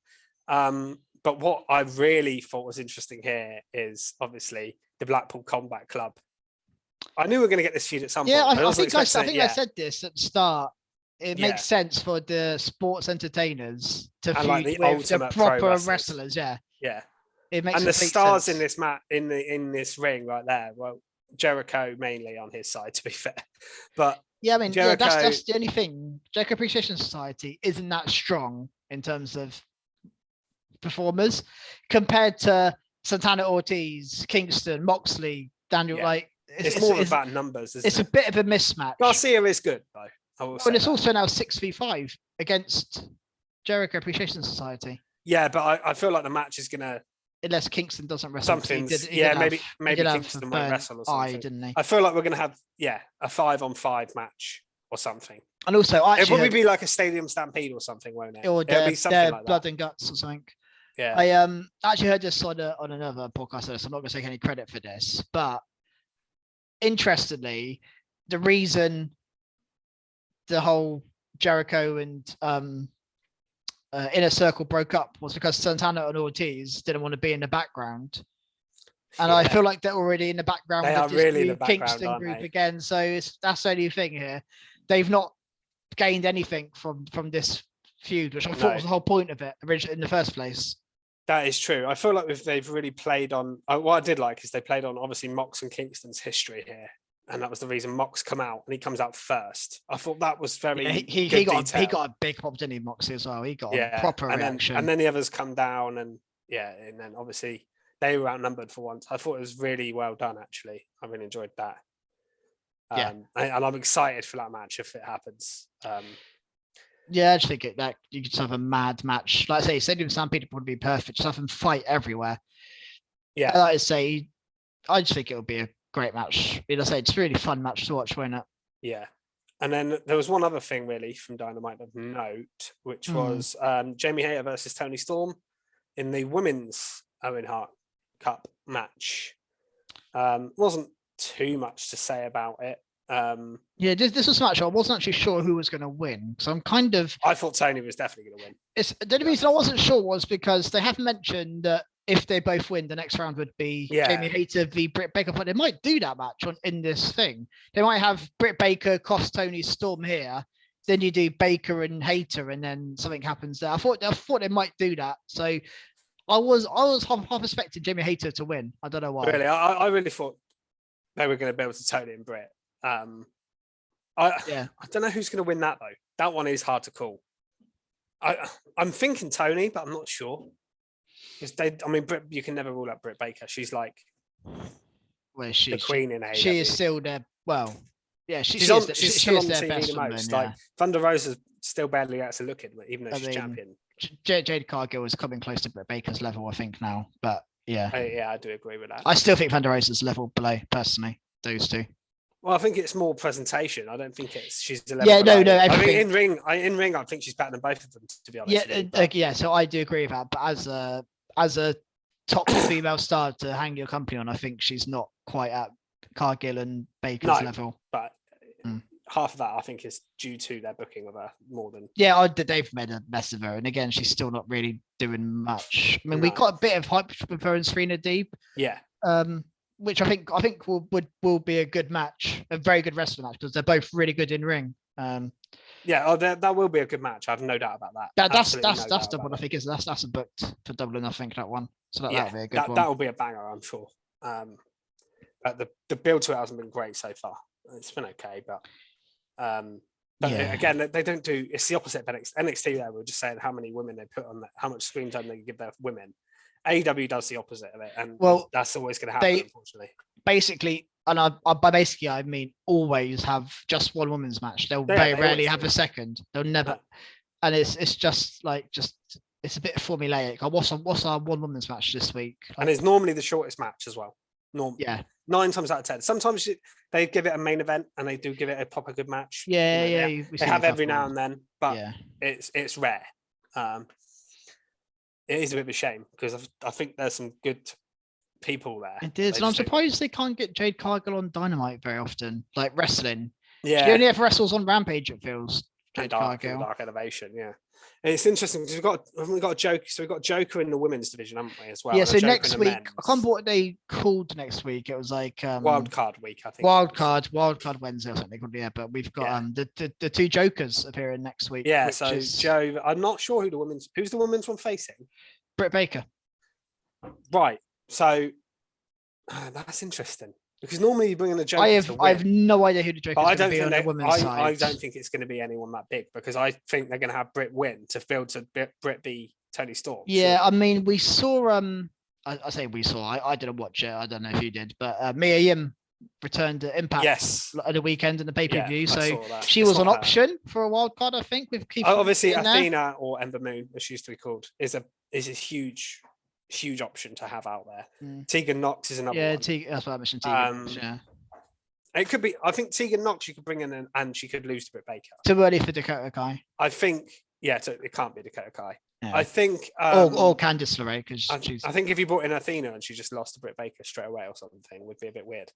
But what I really thought was interesting here is obviously the Blackpool Combat Club. I knew we were going to get this feud at some point. I think I said this at the start. It makes sense for the sports entertainers to feud like the with the proper wrestlers. Yeah. It makes and the stars sense. in this in this ring right there. Well, Jericho mainly on his side, to be fair. But yeah, I mean, that's the only thing. Jericho Appreciation Society isn't that strong in terms of performers compared to Santana, Ortiz, Kingston, Moxley, Daniel. It's more about numbers. It's a bit of a mismatch. Garcia is good though. And it's also now 6v5 against Jericho Appreciation Society. Yeah, but I feel like the match is gonna, unless Kingston doesn't wrestle. Maybe Kingston might wrestle or something. Didn't he? I feel like we're gonna have a 5-on-5 match or something. And also, it'll probably be like a stadium stampede or something, won't it? Or it'll be something like blood that. and guts or something. Yeah. I actually heard this on another podcast, so I'm not going to take any credit for this. But interestingly, the reason the whole Jericho and Inner Circle broke up was because Santana and Ortiz didn't want to be in the background. And I feel like they're already in the background with this really new Kingston group again. So that's the only thing here. They've not gained anything from this feud, which I thought was the whole point of it originally in the first place. That is true. I feel like they've really played on. What I did like is they played on obviously Mox and Kingston's history here, and that was the reason Mox come out and he comes out first. I thought that was very. He got a big pop, didn't he, Moxie as well? He got a proper reaction, and then the others come down, and then obviously they were outnumbered for once. I thought it was really well done. Actually, I really enjoyed that. And I'm excited for that match if it happens. Yeah, I just think that you could have a mad match. Like I say, Stadium Stampede would be perfect. Just have them fight everywhere. Yeah. Like I say, I just think it would be a great match. Like I say, it's a really fun match to watch, won't it? Yeah. And then there was one other thing really from Dynamite of note, which was Jamie Hayter versus Toni Storm in the Women's Owen Hart Cup match. Wasn't too much to say about it. This was a match I wasn't actually sure who was going to win. So I thought Tony was definitely going to win. The only reason I wasn't sure was because they have mentioned that if they both win, the next round would be Jamie Hayter v Britt Baker. But they might do that match in this thing. They might have Britt Baker cost Toni Storm here. Then you do Baker and Hayter, and then something happens there. I thought they might do that. So I was half expecting Jamie Hayter to win. I don't know why. Really, I really thought they were going to be able to Tony and Britt. I don't know who's going to win that though. That one is hard to call. I'm thinking Tony, but I'm not sure. Because you can never rule out Britt Baker. She's like the queen in AEW. She is still there. Well, yeah, she's still on their TV best the most. Woman, like Thunder Rosa still barely gets a look in, even though she's champion. Jade Cargill is coming close to Britt Baker's level, I think now. But yeah, I do agree with that. I still think Thunder Rosa's level below, personally. Those two. Well, I think it's more presentation. I don't think she's a level. Yeah, no. I mean, in ring, I think she's better than both of them. To be honest. Yeah, So I do agree with that. But as a top female star to hang your company on, I think she's not quite at Cargill and Baker's level. But half of that, I think, is due to their booking of her more than. Yeah, they've made a mess of her, and again, she's still not really doing much. I mean, we got a bit of hype with her and Serena Deeb. Yeah. Which I think will be a good match, a very good wrestling match, because they're both really good in ring. That will be a good match. I have no doubt about that. That's the one I think is that's a booked for Dublin. I think that one. So that'll be a good one. That will be a banger, I'm sure. But the build to it hasn't been great so far. It's been okay, but again, they don't do. It's the opposite of NXT. NXT there, we're just saying how many women they put on, how much screen time they give their women. AEW does the opposite of it, and that's always going to happen, unfortunately. Basically, and I mean always have just one women's match. They'll very rarely have a second. They'll never, and it's just it's a bit formulaic. What's our one women's match this week? And it's normally the shortest match as well. Yeah. 9 times out of 10. Sometimes they give it a main event, and they do give it a proper good match. Yeah. They have every now and then, but it's rare. It is a bit of a shame because I think there's some good people there. It is, and I'm surprised they can't get Jade Cargill on Dynamite very often, like wrestling. Yeah, she only ever wrestles on Rampage. It feels. Dark Elevation. Yeah, and it's interesting because we've got a joke. So we've got Joker in the women's division, haven't we, as well? Yeah. So next week, I can't remember what they called next week. It was like Wild Card Week, I think. Wild Card Wednesday or something. Yeah, but we've got the two Jokers appearing next week. Yeah. So Joe, I'm not sure who's the women's one facing. Britt Baker. Right. So that's interesting. Because normally you bring in a Joker. I have no idea who the Joker is going to be on the women's side. I don't think it's going to be anyone that big because I think they're going to have Britt win to build to Britt be Tony Storm. Yeah, sure. I mean, we saw. I say we saw. I didn't watch it. I don't know if you did, but Mia Yim returned to Impact at the weekend in the pay-per-view. So she was an option for a wild card, I think. With Keith obviously Athena or Ember Moon, as she used to be called, is a huge option to have out there. Tegan Knox is another one. That's why I mentioned Tegan. It could be. I think Tegan Knox you could bring in and she could lose to Britt Baker. Too early for Dakota Kai. I think. Yeah, it can't be Dakota Kai. Yeah. I think. Or Candice LeRae because I think if you brought in Athena and she just lost to Britt Baker straight away or something, would be a bit weird.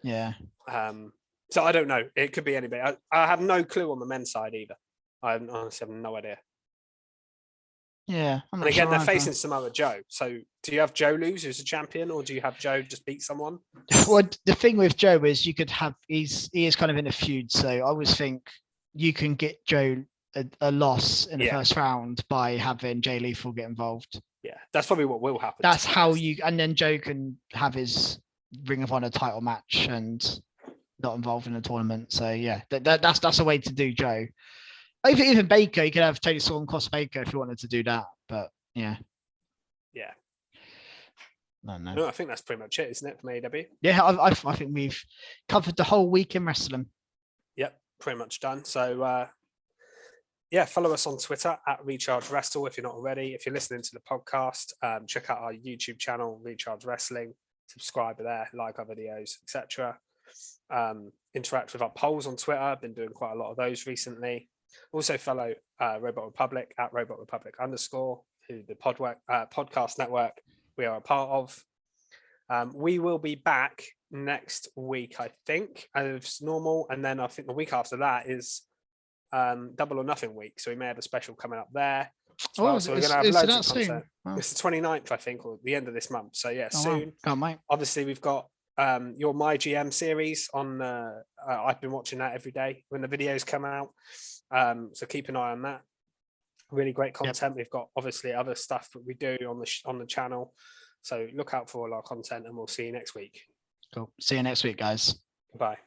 Yeah. So I don't know. It could be anybody. I have no clue on the men's side either. I honestly have no idea. Yeah. And again, they're facing Samoa Joe. So do you have Joe lose who's a champion, or do you have Joe just beat someone? Well, the thing with Joe is he is kind of in a feud. So I always think you can get Joe a loss in the first round by having Jay Lethal get involved. Yeah, that's probably what will happen. That's how and then Joe can have his Ring of Honor title match and not involved in the tournament. So yeah, that's a way to do Joe. Even Baker, you could have Tony Storm cross Baker if you wanted to do that. But yeah. No, I think that's pretty much it, isn't it, from AEW? Yeah, I think we've covered the whole week in wrestling. Yep, pretty much done. So follow us on Twitter at Recharge Wrestle if you're not already. If you're listening to the podcast, check out our YouTube channel, Recharge Wrestling. Subscribe there, like our videos, etc. Interact with our polls on Twitter. I've been doing quite a lot of those recently. Also follow Robot Republic at Robot Republic _, who the podcast network we are a part of. We will be back next week, I think, as normal. And then I think the week after that is Double or Nothing week. So we may have a special coming up there. So we're going to have loads of content. Wow. It's the 29th, I think, or the end of this month. So soon. Wow. Can't wait. Obviously, we've got your My GM series on. I've been watching that every day when the videos come out. So keep an eye on that. Really great content. Yep. We've got obviously other stuff that we do on the channel. So look out for all our content, and we'll see you next week. Cool. See you next week, guys. Bye.